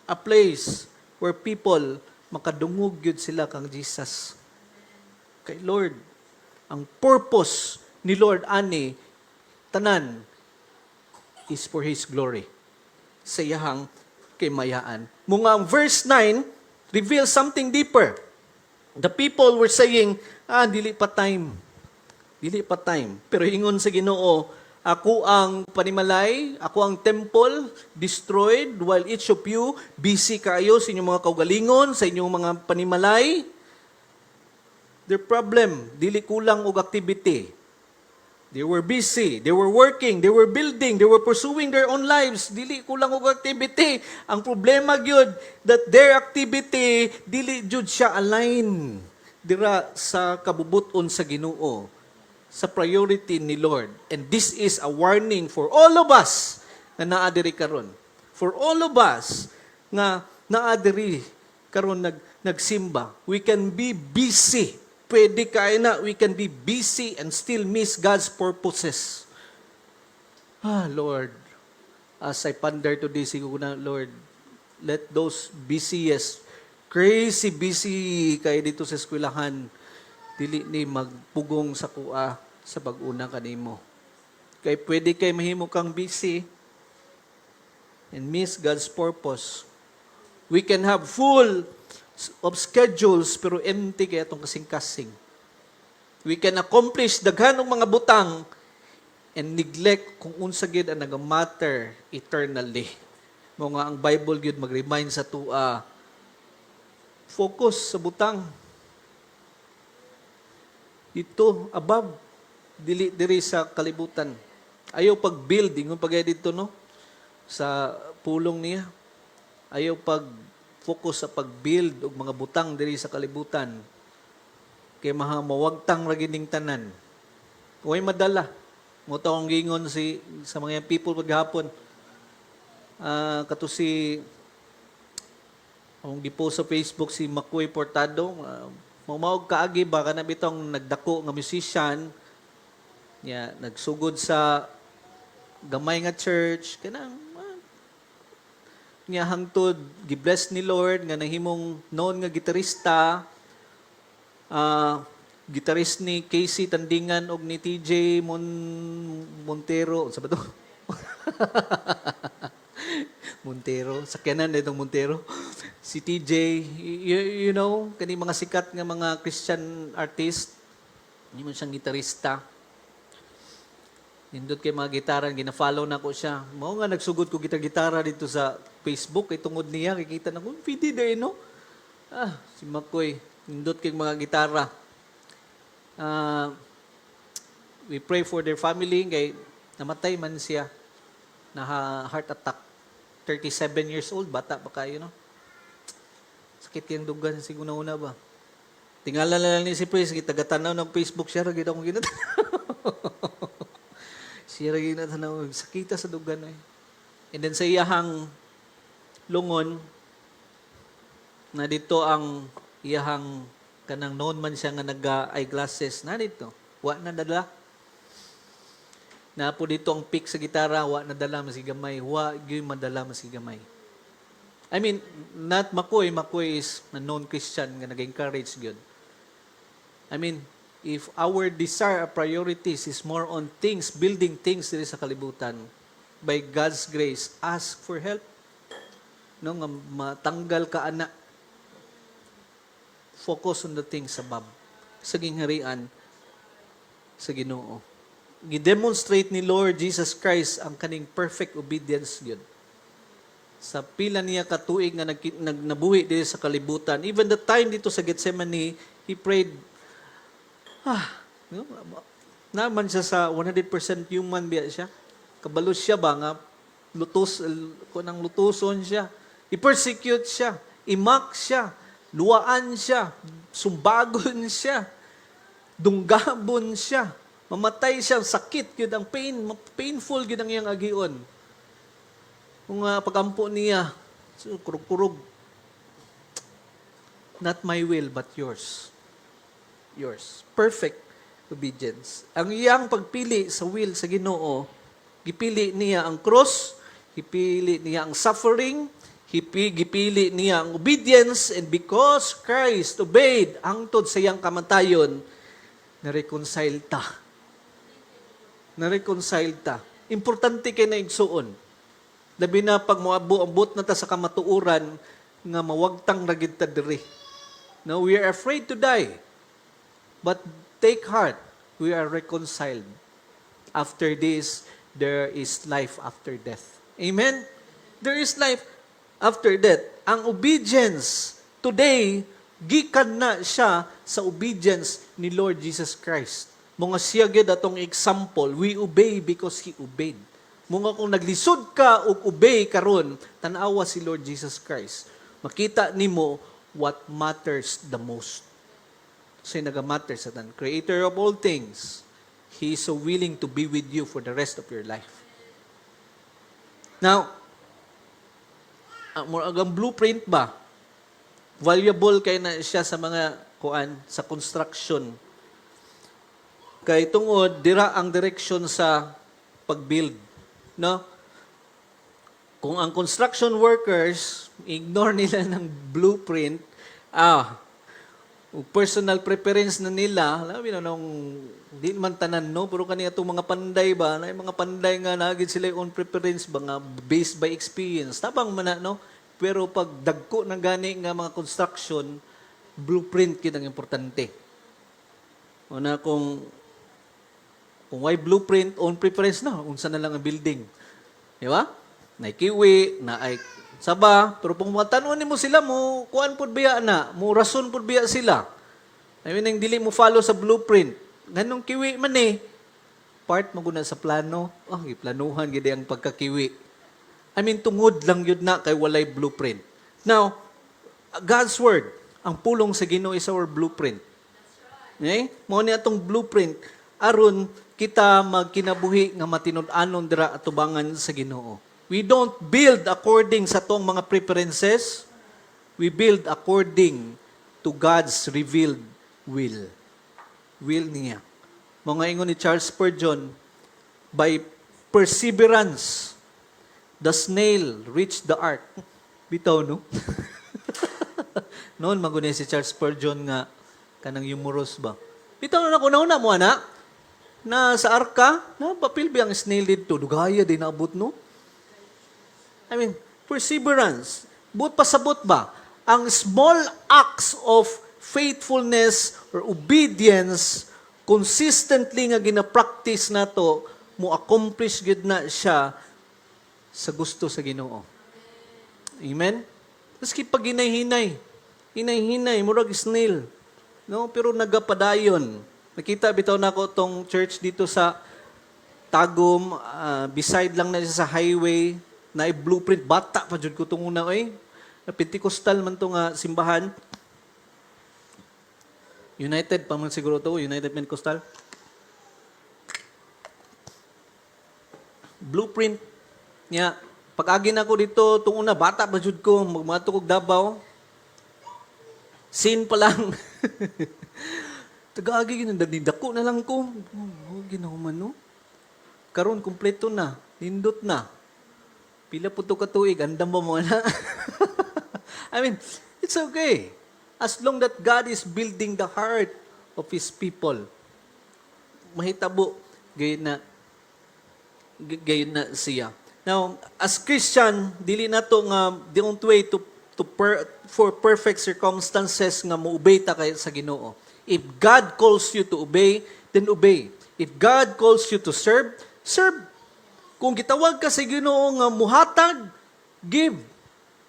A place where people makadungog yun sila kang Jesus. Kay Lord, ang purpose ni Lord ani, tanan, is for His glory. Sa iyahang kimayaan. Mga verse 9 reveals something deeper. The people were saying, dili pa time. Dili pa time. Pero ingon sa Ginoo, ako ang panimalay, ako ang temple, destroyed, while each of you busy kayo sa inyong mga kaugalingon, sa inyong mga panimalay. Their problem, dili kulang og activity. They were busy, they were working, they were building, they were pursuing their own lives. Dili kulang og activity. Ang problema gyud that their activity dili jud siya align dira sa kabubuton sa Ginoo, sa priority ni Lord. And this is a warning for all of us na naa diri karon. For all of us nga naa diri karon nagsimba. We can be busy. Pwede kaya na, we can be busy and still miss God's purposes. Lord, as I ponder today, siguro na, Lord, let those busiest, crazy busy kayo dito sa eskwelahan, dili ni magpugong sa kuha sa pag-una kanimo. Kaya pwede kayo mahimo kang busy and miss God's purpose. We can have full of schedules pero empty kaya itong kasing-kasing. We can accomplish daghan ng mga butang and neglect kung unsa gid ang nagamatter eternally. Mo nga ang Bible gid mag-remind sa tua, focus sa butang. Ito above, diri sa kalibutan. Ayaw pag-build, ingon pagay dito no sa pulong niya. Ayaw focus sa pag-build og mga butang diri sa kalibutan. Kay mawagtang ra gining tanan. Huwag madala. Mo akong gingon sa mga people paghapon. Kato si ang gipost sa Facebook si Makoy Portado, mamaog kaagi ba kana bitong nagdako nga musician niya nagsugod sa gamay nga church kanang niya hangtod gibless ni Lord nga nahimong noon nga gitarista, gitarist ni Casey Tandingan og ni TJ Montero sa ba to? Montero, sakyanan na itong Montero. Si TJ, you know, kani mga sikat nga mga Christian artist, hindi mo siyang gitarista. Nindot kay mga gitaran, gina-follow na ko siya. Mao nga nagsugod ko gitar-gitara dito sa Facebook, kay tungod niya, kikita na ko, pwede na no? Si Makoy, nindot kay mga gitara. We pray for their family, kay namatay man siya, na heart attack. 37 years old, bata pa kayo, no? Sakit yung dugan, siguro una ba? Tingala na lang ni si Pres, taga-tanaw ng Facebook, siya rin akong ginatanaw. Siya rin ginatanaw, sakita sa dugan. And then sa iyahang lungon, na dito ang iyahang kanang noon man siya nga nag-eyeglasses, na dito, wa na dala. Na po dito ang pick sa gitara, wa nadala masigamay, wa gyud madala masigamay. I mean, not Makoy is a non-Christian nga nag-encourage gyud. I mean, if our desire, priorities is more on things, building things diri sa kalibutan, by God's grace, ask for help. No, nga matanggal ka ana. Focus on the things above. Sa gingharian sa Ginoo. Gidemonstrate ni Lord Jesus Christ ang kaning perfect obedience yun. Sa pila niya katuig nga nabuhi dito sa kalibutan. Even the time dito sa Gethsemane, he prayed, naman siya sa 100% human biya siya. Kabalos siya ba nga, kunang lutuson siya. I-persecute siya, i-mock siya, luwaan siya, sumbagon siya, dunggabon siya. Mamatay siya, sakit, yun ang painful yun ang iyang agion. Kung pagampo niya, kurug-kurug, not my will, but yours. Yours. Perfect obedience. Ang iyang pagpili sa will sa Ginoo, gipili niya ang cross, gipili niya ang suffering, gipili niya ang obedience, and because Christ obeyed hangtod sa iyang kamatayon, na-reconcile ta. Na-reconcile ta. Importante kay na igsuon. Labi na pag moabot na ta sa kamatuuran, nga mawagtang ragid ta diri. Now, we are afraid to die. But take heart, we are reconciled. After this, there is life after death. Amen? There is life after death. Ang obedience, today, gikan na siya sa obedience ni Lord Jesus Christ. Mga siya gyud atong example, we obey because He obeyed. Mga kung naglisod ka o obey karon, tanawa si Lord Jesus Christ. Makita nimo what matters the most. So naga-matter sa tan. Creator of all things, He is so willing to be with you for the rest of your life. Now, ang blueprint ba? Valuable kay na siya sa mga sa construction. Kay tungod dira ang direction sa pag-build, no? Kung ang construction workers ignore nila ng blueprint, personal preference na nila, labi na nung di man tanan, no? Pero kaniya itong mga panday ba, na mga panday nga nagid sila own preference ba nga based by experience. Tabang man na, no? Pero pag dagko ng gani nga mga construction, blueprint yun ang importante. Una kung why blueprint, own preference na, unsa na lang ang building. Di ba? Naikiwi, naay saba, pero kung matanon mo sila mo, kuan pud biya na, mo rason pud biya sila. I mean, ang dili mo follow sa blueprint. Nganong kiwi man part mo guna sa plano, iplanuhan gid ang pagkakiwi. I mean, tungod lang yun na kay walay blueprint. Now, God's Word, ang pulong sa Ginoo is our blueprint. Okay? Mo ni atong blueprint aron kita magkinabuhi nga matinud-anon dira atubangan sa Ginoo. We don't build according sa tong mga preferences. We build according to God's revealed will. Will niya. Mga ingon ni Charles Spurgeon, by perseverance, the snail reached the ark. Bitaw, no? Noon, magunay si Charles Spurgeon nga, kanang humorous ba? Bitaw na kuna-una mo, anak, na sa arka, na papilbi ang snail dito, dugaya din naabot, no? I mean, perseverance. But pasabot ba? Ang small acts of faithfulness or obedience, consistently nga gina-practice na to, mo accomplish gid na siya sa gusto sa Ginoo. Amen? Maski pag hinay-hinay, murag snail. No? Pero nagapadayon. Nakita bitaw na ko tong church dito sa Tagum, beside lang na siya sa highway, na blueprint, bata pa jud ko itong una, na Pentecostal man to nga simbahan. United pa man siguro to, United Pentecostal. Blueprint niya. Pag-agi na ko dito, itong una, bata pa jud ko, magmato kog Davao. Sin pa lang. Taga-agi, dako na lang ko. Ginahuman, no? Karon kumpleto na. Nindot na. Pila po ito katuig. Andam ba mo na? I mean, it's okay. As long that God is building the heart of His people. Mahitabo. Gayon na siya. Now, as Christian, dili na to nga the only way for perfect circumstances nga moobey ta kay sa Ginoo. If God calls you to obey, then obey. If God calls you to serve, serve. Kung gitawag ka sa Ginoo nga muhatag, give.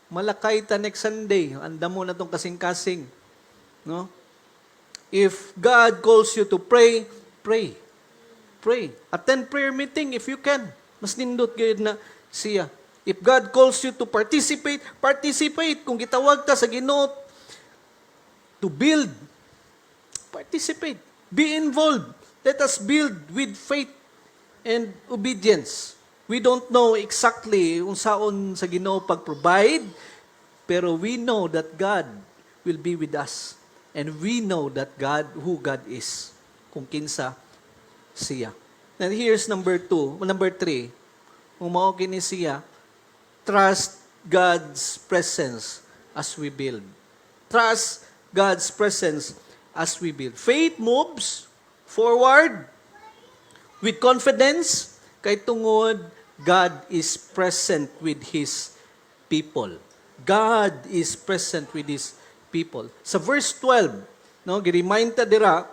Malakay ta next Sunday. Anda mo na tong kasing-kasing. No? If God calls you to pray, pray. Pray. Attend prayer meeting if you can. Mas nindot gayud na siya. If God calls you to participate, participate. Kung gitawag ta sa Ginoo to build, participate. Be involved. Let us build with faith and obedience. We don't know exactly unsaon sa Ginoo pag-provide, pero we know that God will be with us. And we know that who God is. Kung kinsa siya. And here's number 3. Kung mao kini siya, trust God's presence as we build. Trust God's presence as we build. Faith moves forward with confidence kay tungod God is present with His people. God is present with His people. Sa verse 12, no, gi-remind ta dira,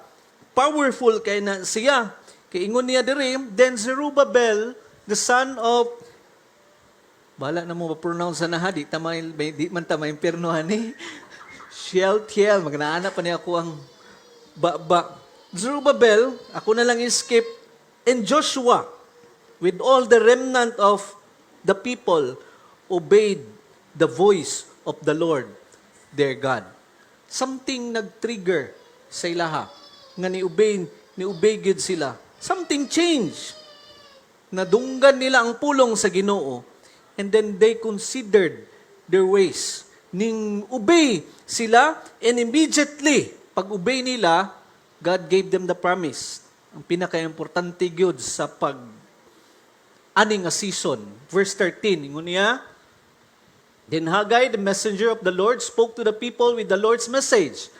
powerful kay na siya. Kay ingon niya diri, then Zerubbabel, the son of, bala na mo ma-pronounce na ha, di man ta ma-impirnohan eh. Shealtiel, magnaana pa niya ako ang Zerubbabel, ako na lang skip, and Joshua, with all the remnant of the people, obeyed the voice of the Lord, their God. Something nag-trigger sa ilaha, nga ni-obey gid sila. Something changed. Nadunggan nila ang pulong sa Ginoo, and then they considered their ways. Ning obey sila, and immediately, pag-obey nila, God gave them the promise. Ang pinaka-importante gyud sa aning a season. Verse 13, ingon niya, then Haggai, the messenger of the Lord, spoke to the people with the Lord's message.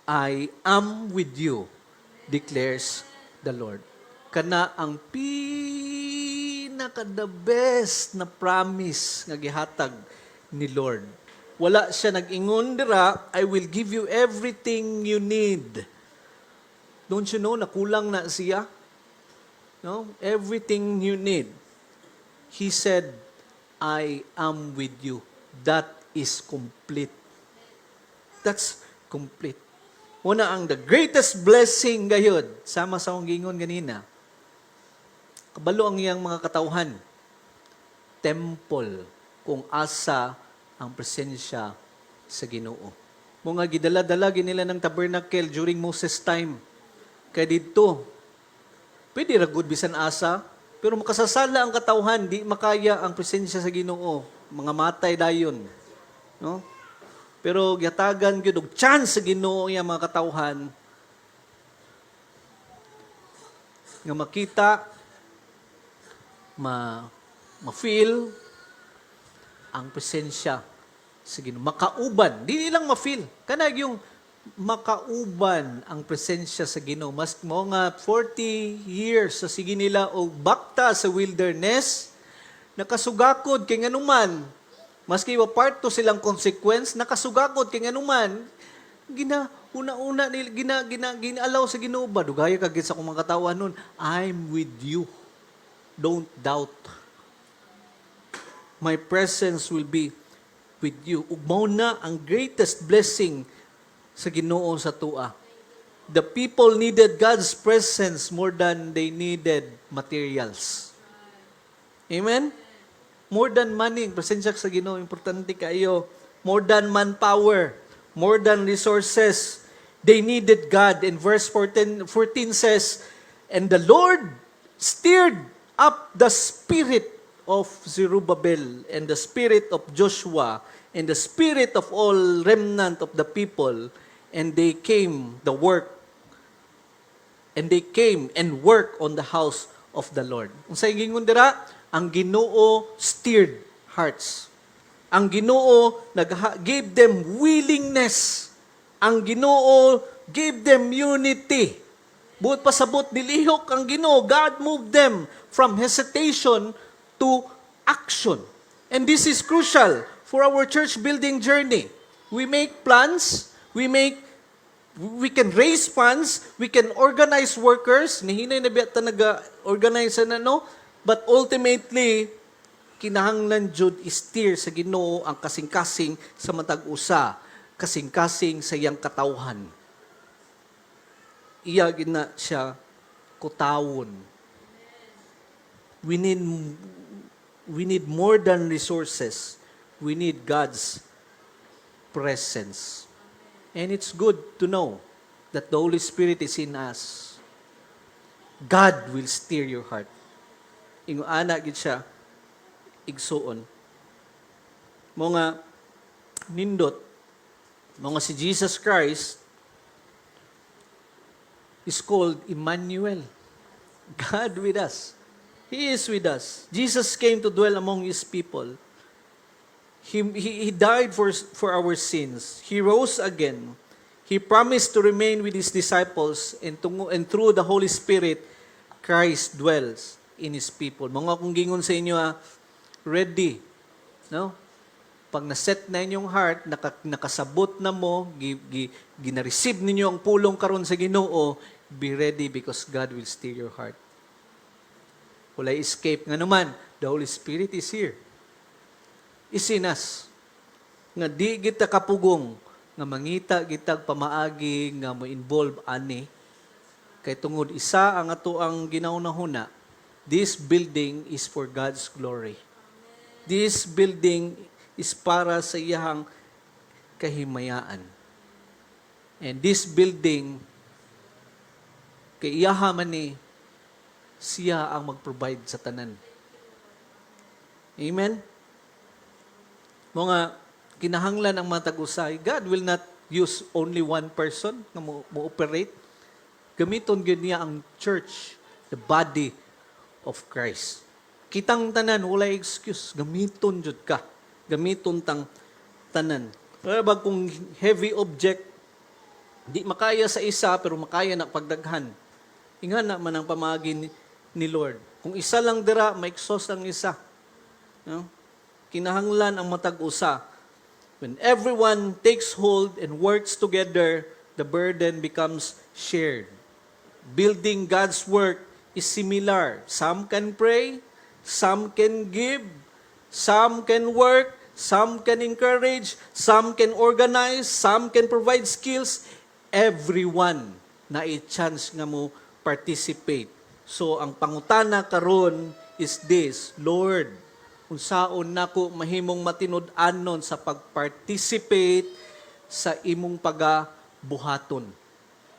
I am with you, declares the Lord. Kana ang pinaka-the best na promise nga gihatag ni Lord. Wala siya nag-ingon dira, I will give you everything you need. Don't you know, nakulang na siya? No? Everything you need. He said, I am with you. That is complete. That's complete. Una ang the greatest blessing gayud, sama sa akong gingon ganina, kabalo ang iyang mga katauhan, temple, kung asa ang presensya sa Ginoo. Mga gidala-dala nila ng tabernacle during Moses' time. Kaya dito, Pwede ra good bisan asa, pero makasasala ang katawhan, di makaya ang presensya sa Ginoo. Mga matay dayon. No? Pero gyatagan gyud og chance sa Ginoo iya mga katawhan nga makita, ma-feel ang presensya sa Ginoo. Makauban, di lang ma-feel. Kanag yung makauban ang presensya sa Ginoo. Mas mo nga 40 years sa sige nila og bakta sa wilderness, nakasugakod kay nganuman, maski wa part to silang consequence, nakasugakod kay nganuman, una-una nila ginalaw sa Ginoo ba dugaya kagit sa akong mga katawan nun, I'm with you. Don't doubt. My presence will be with you. Ug mao na ang greatest blessing sa Ginoo sa tua. The people needed God's presence more than they needed materials. Amen? More than money, presensya sa Ginoo, importante kayo. More than manpower, more than resources. They needed God. And verse 14 says, and the Lord stirred up the spirit of Zerubbabel and the spirit of Joshua and the spirit of all remnant of the people, and they came and worked on the house of the Lord. Unsay gingon dira? Ang Ginoo stirred hearts. Ang Ginoo gave them willingness. Ang Ginoo gave them unity. Buot pasabot nilihok ang Ginoo, God moved them from hesitation to action. And this is crucial for our church building journey. We make plans, we can raise funds, we can organize workers, nihinay na biyata nag-organize na but ultimately, kinahanglan jud steer sa Ginoo ang kasing-kasing sa matag usa, kasing-kasing sa iyang katawhan. Iya gina siya kutawon. We need more than resources. We need God's presence. And it's good to know that the Holy Spirit is in us. God will steer your heart. Ingo ana gid siya igsuon. Mga nindot, mga si Jesus Christ is called Emmanuel. God with us. He is with us. Jesus came to dwell among His people. He died for our sins. He rose again. He promised to remain with His disciples, and through the Holy Spirit, Christ dwells in His people. Mga kung gingon sa inyo, ready. No? Pag naset na inyong heart, nakasabot na mo, gina-receive ninyo ang pulong karon sa Ginoo, be ready because God will steer your heart. Walay escape nga naman. The Holy Spirit is here. Is in us. Nga di kita kapugong, nga mangita gitag pamaagi, nga mo-involve ani. Kay tungod isa ang ato ang ginaunahuna, this building is for God's glory. This building is para sa iyang kahimayaan. And this building, kay iyaha man ni, siya ang mag-provide sa tanan. Amen? Mga kinahanglan ang mga tag-usay, God will not use only one person na mo-operate. Gamiton gyud niya ang church, the body of Christ. Kitang tanan, wala excuse. Gamiton jud ka. Gamiton tang tanan. Kaya ba kung heavy object, di makaya sa isa, pero makaya na pagdaghan. Inga na man ang pamagi ni Lord. Kung isa lang dira, ma-exhaust ang isa. No? Kinahanglan ang matag-usa. When everyone takes hold and works together, the burden becomes shared. Building God's work is similar. Some can pray, some can give, some can work, some can encourage, some can organize, some can provide skills. Everyone na i-chance nga mo participate. So, ang pangutana karon is this, Lord, unsaon nako mahimong matinud-anon sa pag-participate sa imong pagabuhaton.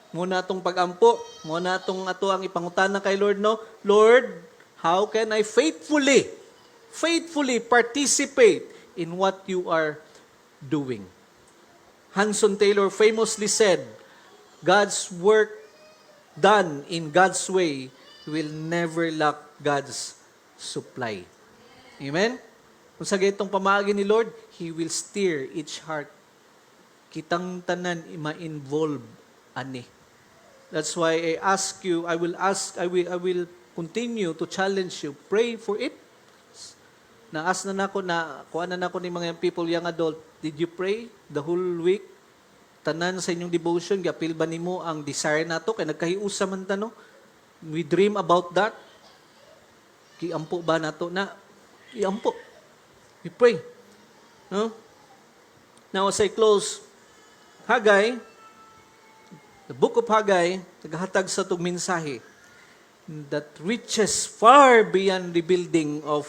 Muna atong pagampo, muna atong ato ang ipangutana kay Lord, no? Lord, how can I faithfully participate in what you are doing? Hudson Taylor famously said, God's work done in God's way will never lack God's supply. Amen? Kung sa gaytong pamaagi ni Lord, He will steer each heart. Kitang tanan ma-involve ani. That's why I will continue to challenge you. Pray for it. Naas na nako na kuan na nako ni mga people, young adult. Did you pray the whole week? Tanan sa inyong devotion, gapil ba nimo ang desire nato kay nagkahiusa man ta, no? We dream about that. Kiampo ba nato na? Iampo. We pray. No? Now as I close, Haggai, the book of Haggai, naghatag sa itong mensahe that reaches far beyond the building of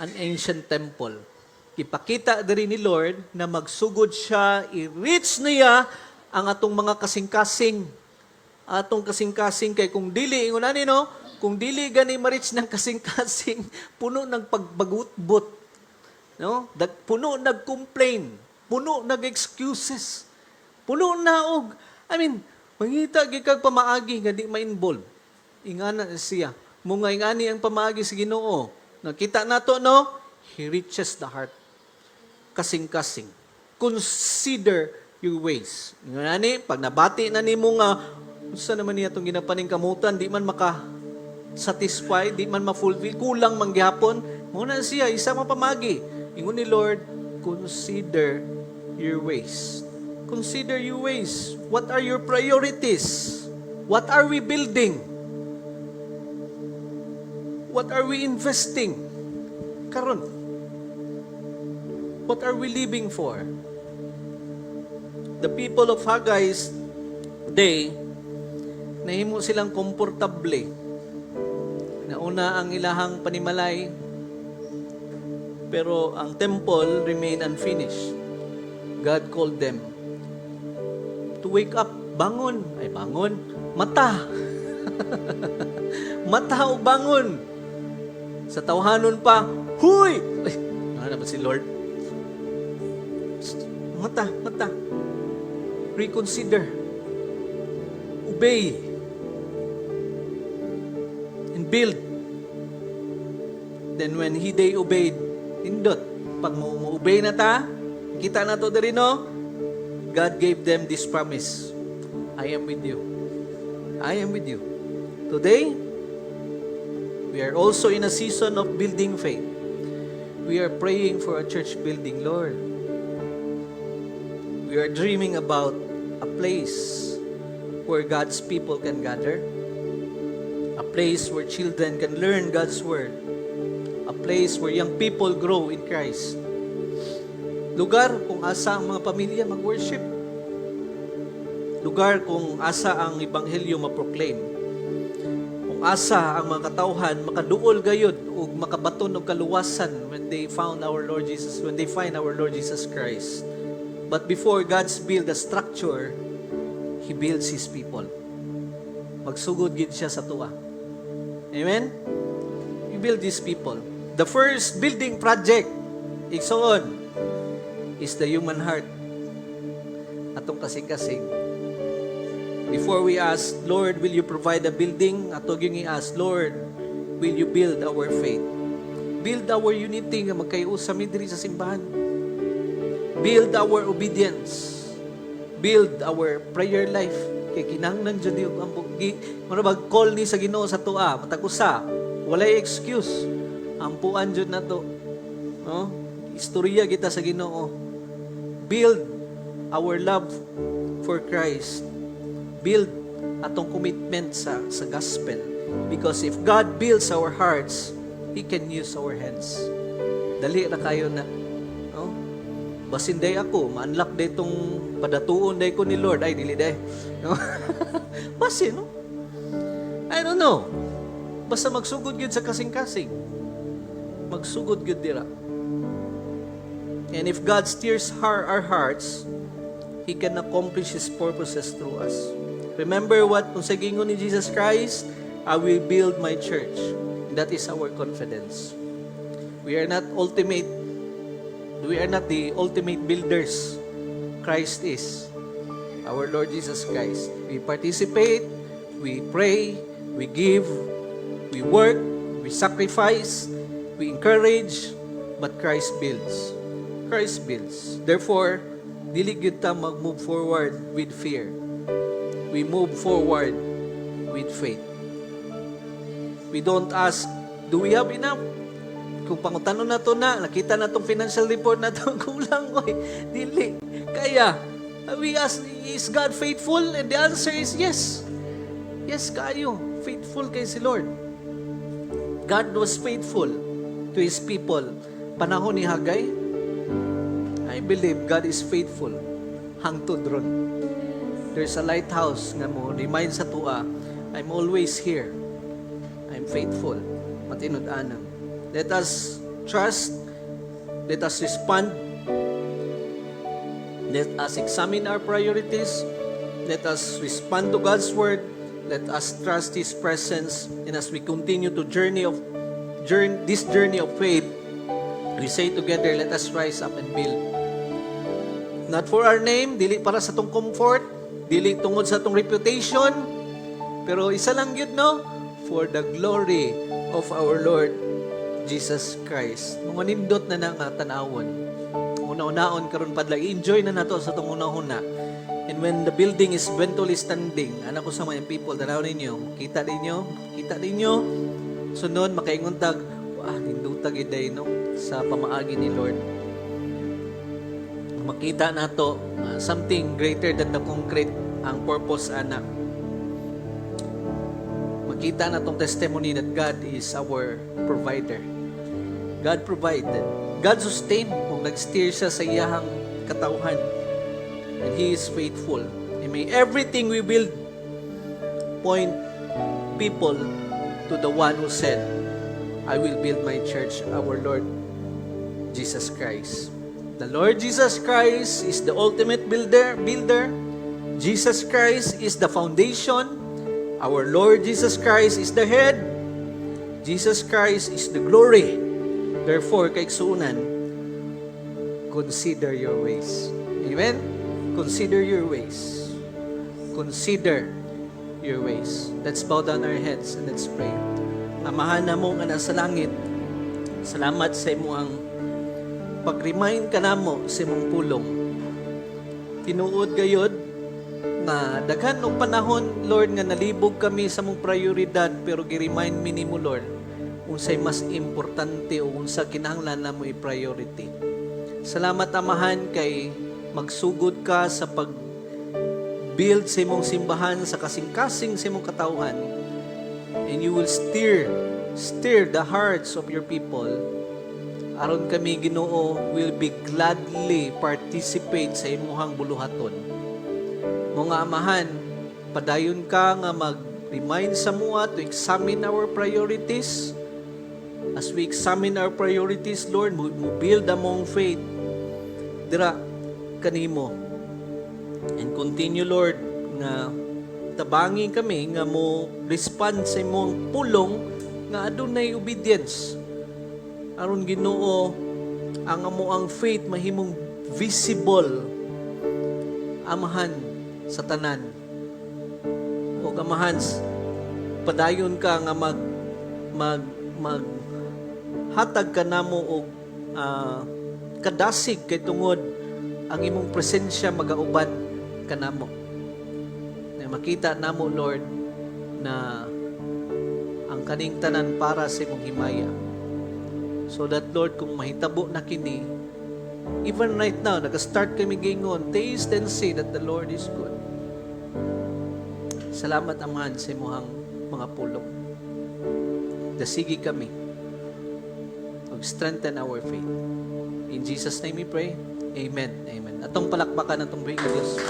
an ancient temple. Ipakita diri ni Lord na magsugod siya, i-reach niya ang atong mga kasing-kasing. Atong kasing-kasing kay kung dili, ingon ani no, kung dili gani ma-reach ng kasing-kasing, puno ng pagbagut-but. No? Puno nag-complain, puno nag-excuses. Puno na og, mangita gikag pamaagi nga di ma-involve. Ingana siya. Mga ingani ang pamaagi sa Ginoo. Nakita nato, no? He reaches the heart. Kasing-kasing. Consider your ways. Ingani, pag nabati na nimo nga, unsa naman niya itong ginapaning kamutan, di man maka-satisfy, di man ma-fulfill, kulang manggihapon. Muna siya, isa mapamagi. Ingon ni Lord, consider your ways. Consider your ways. What are your priorities? What are we building? What are we investing? Karon. What are we living for? The people of Haggai's day, nahimo silang komportable. Nauna ang ilahang panimalay, pero ang temple remained unfinished. God called them to wake up, bangon. Ay, bangon. Mata. Mata o bangon. Sa tawhanon pa, huy! Ay, ano ba si Lord? Mata. Reconsider. Obey. And build. Then when they obeyed, indot. Pag mo-obey na ta, kita na to diri, no? God gave them this promise. I am with you. I am with you. Today, we are also in a season of building faith. We are praying for a church building, Lord. We are dreaming about a place where God's people can gather. A place where children can learn God's word. A place where young people grow in Christ. Lugar kung asa ang mga pamilya mag-worship. Lugar kung asa ang ebanghelyo ma-proclaim. Kung asa ang mga katawhan makaduol gayud ug makabaton og kaluwasan when they find our Lord Jesus Christ. But before God's build a structure, He builds His people. Magsugod gid siya sa tuwa. Amen? He build these people. The first building project, igsoon, is the human heart. Atong kasing-kasing. Before we ask, Lord, will you provide a building? Atong yung i-ask, Lord, will you build our faith? Build our unity nga magkayusa midiri sa simbahan. Build our obedience. Build our prayer life. Kay kinahanglan jud yung marabag call ni sa Ginoo sa tuwa, matag usa, walay excuse. Ampuan jud nato. No? Istorya kita sa Ginoo. Build our love for Christ. Build atong commitment sa gospel. Because if God builds our hearts, He can use our hands. Dali na kayo na. No? Basin day ako, ma-unlock day itong padatuon day ko ni Lord. Ay, dili day. No? Basin, no? I don't know. Basta magsugod yun sa kasing-kasing. Magsugod yun dira. And if God steers our hearts, He can accomplish His purposes through us. Remember what kung sa gingon ni Jesus Christ, I will build my church. That is our confidence. We are not the ultimate builders. Christ is. Our Lord Jesus Christ. We participate, we pray, we give, we work, we sacrifice, we encourage, but Christ builds. Christ builds. Therefore, dili gyud ta mag-move forward with fear. We move forward with faith. We don't ask, do we have enough? Kung pangutanon na to nakita na tong financial report na to, kulang ko dili. Kaya, we ask, is God faithful? And the answer is yes. Yes, kayo. Faithful kay si Lord. God was faithful to His people. Panahon ni Hagay, I believe God is faithful. Hangtod ron. There's a lighthouse nga mo, remind sa tua, I'm always here. I'm faithful. Matinud-anang. Let us trust. Let us respond. Let us examine our priorities. Let us respond to God's word. Let us trust His presence. And as we continue to this journey of faith, we say together, let us rise up and build. Not for our name, dili para sa tong comfort, dili tungod sa tong reputation, pero isa lang yun, no? For the glory of our Lord Jesus Christ. Mga nindot na nga tanawon. Una-unaon karon padla, enjoy na nato sa tong una-una. And when the building is eventually standing, anak ko sa mga people, tanaw ninyo, kita ninyo, sunod makaingon tag, nindutag iday no sa pamaagi ni Lord. Makita nato something greater than the concrete ang purpose anak. Makita na tong testimony that God is our provider. God provided. God sustained kung nag-steer siya sa iyahang katauhan. And He is faithful. And may everything we build point people to the one who said, I will build my church, our Lord Jesus Christ. The Lord Jesus Christ is the ultimate builder. Jesus Christ is the foundation. Our Lord Jesus Christ is the head. Jesus Christ is the glory. Therefore, kaiksuunan, consider your ways. Amen? Consider your ways. Consider your ways. Let's bow down our heads and let's pray. Amahan na mong anak sa langit, salamat sa imong pag-remind ka namo sa imong pulong. Tinuod gayod na daghan og panahon, Lord, nga nalibog kami sa mong prioridad, pero gi-remind mi nimo, Lord, unsay mas importante o unsa kinahanglan namo i-priority. Salamat amahan kay magsugod ka sa pag-build sa imong simbahan sa kasing-kasing sa imong katawhan, and you will stir the hearts of your people. Aron kami, Ginoo, will be gladly participate sa imuhang buluhaton. Mga amahan, padayon ka nga mag-remind sa mua to examine our priorities. As we examine our priorities, Lord, mo build among faith dira kanimo. And continue, Lord, nga tabangin kami nga mo respond sa imong pulong nga adunay obedience. Aron, Ginoo, ang amoang faith mahimong visible amahan sa tanan. O amahan, padayon ka nga hatag ka namo og kadasig kay tungod ang imong presensya magauban kanamo. Na makita namo, Lord, na ang kaning tanan para sa imong himaya. So that, Lord, kung mahitabo na kini, even right now, nag-start kami gingon, taste and see that the Lord is good. Salamat, Amahan, sa imuhang mga pulong. Dasigi kami. Strengthen our faith. In Jesus' name we pray. Amen. Amen. Atong palakpakan atong Diyos.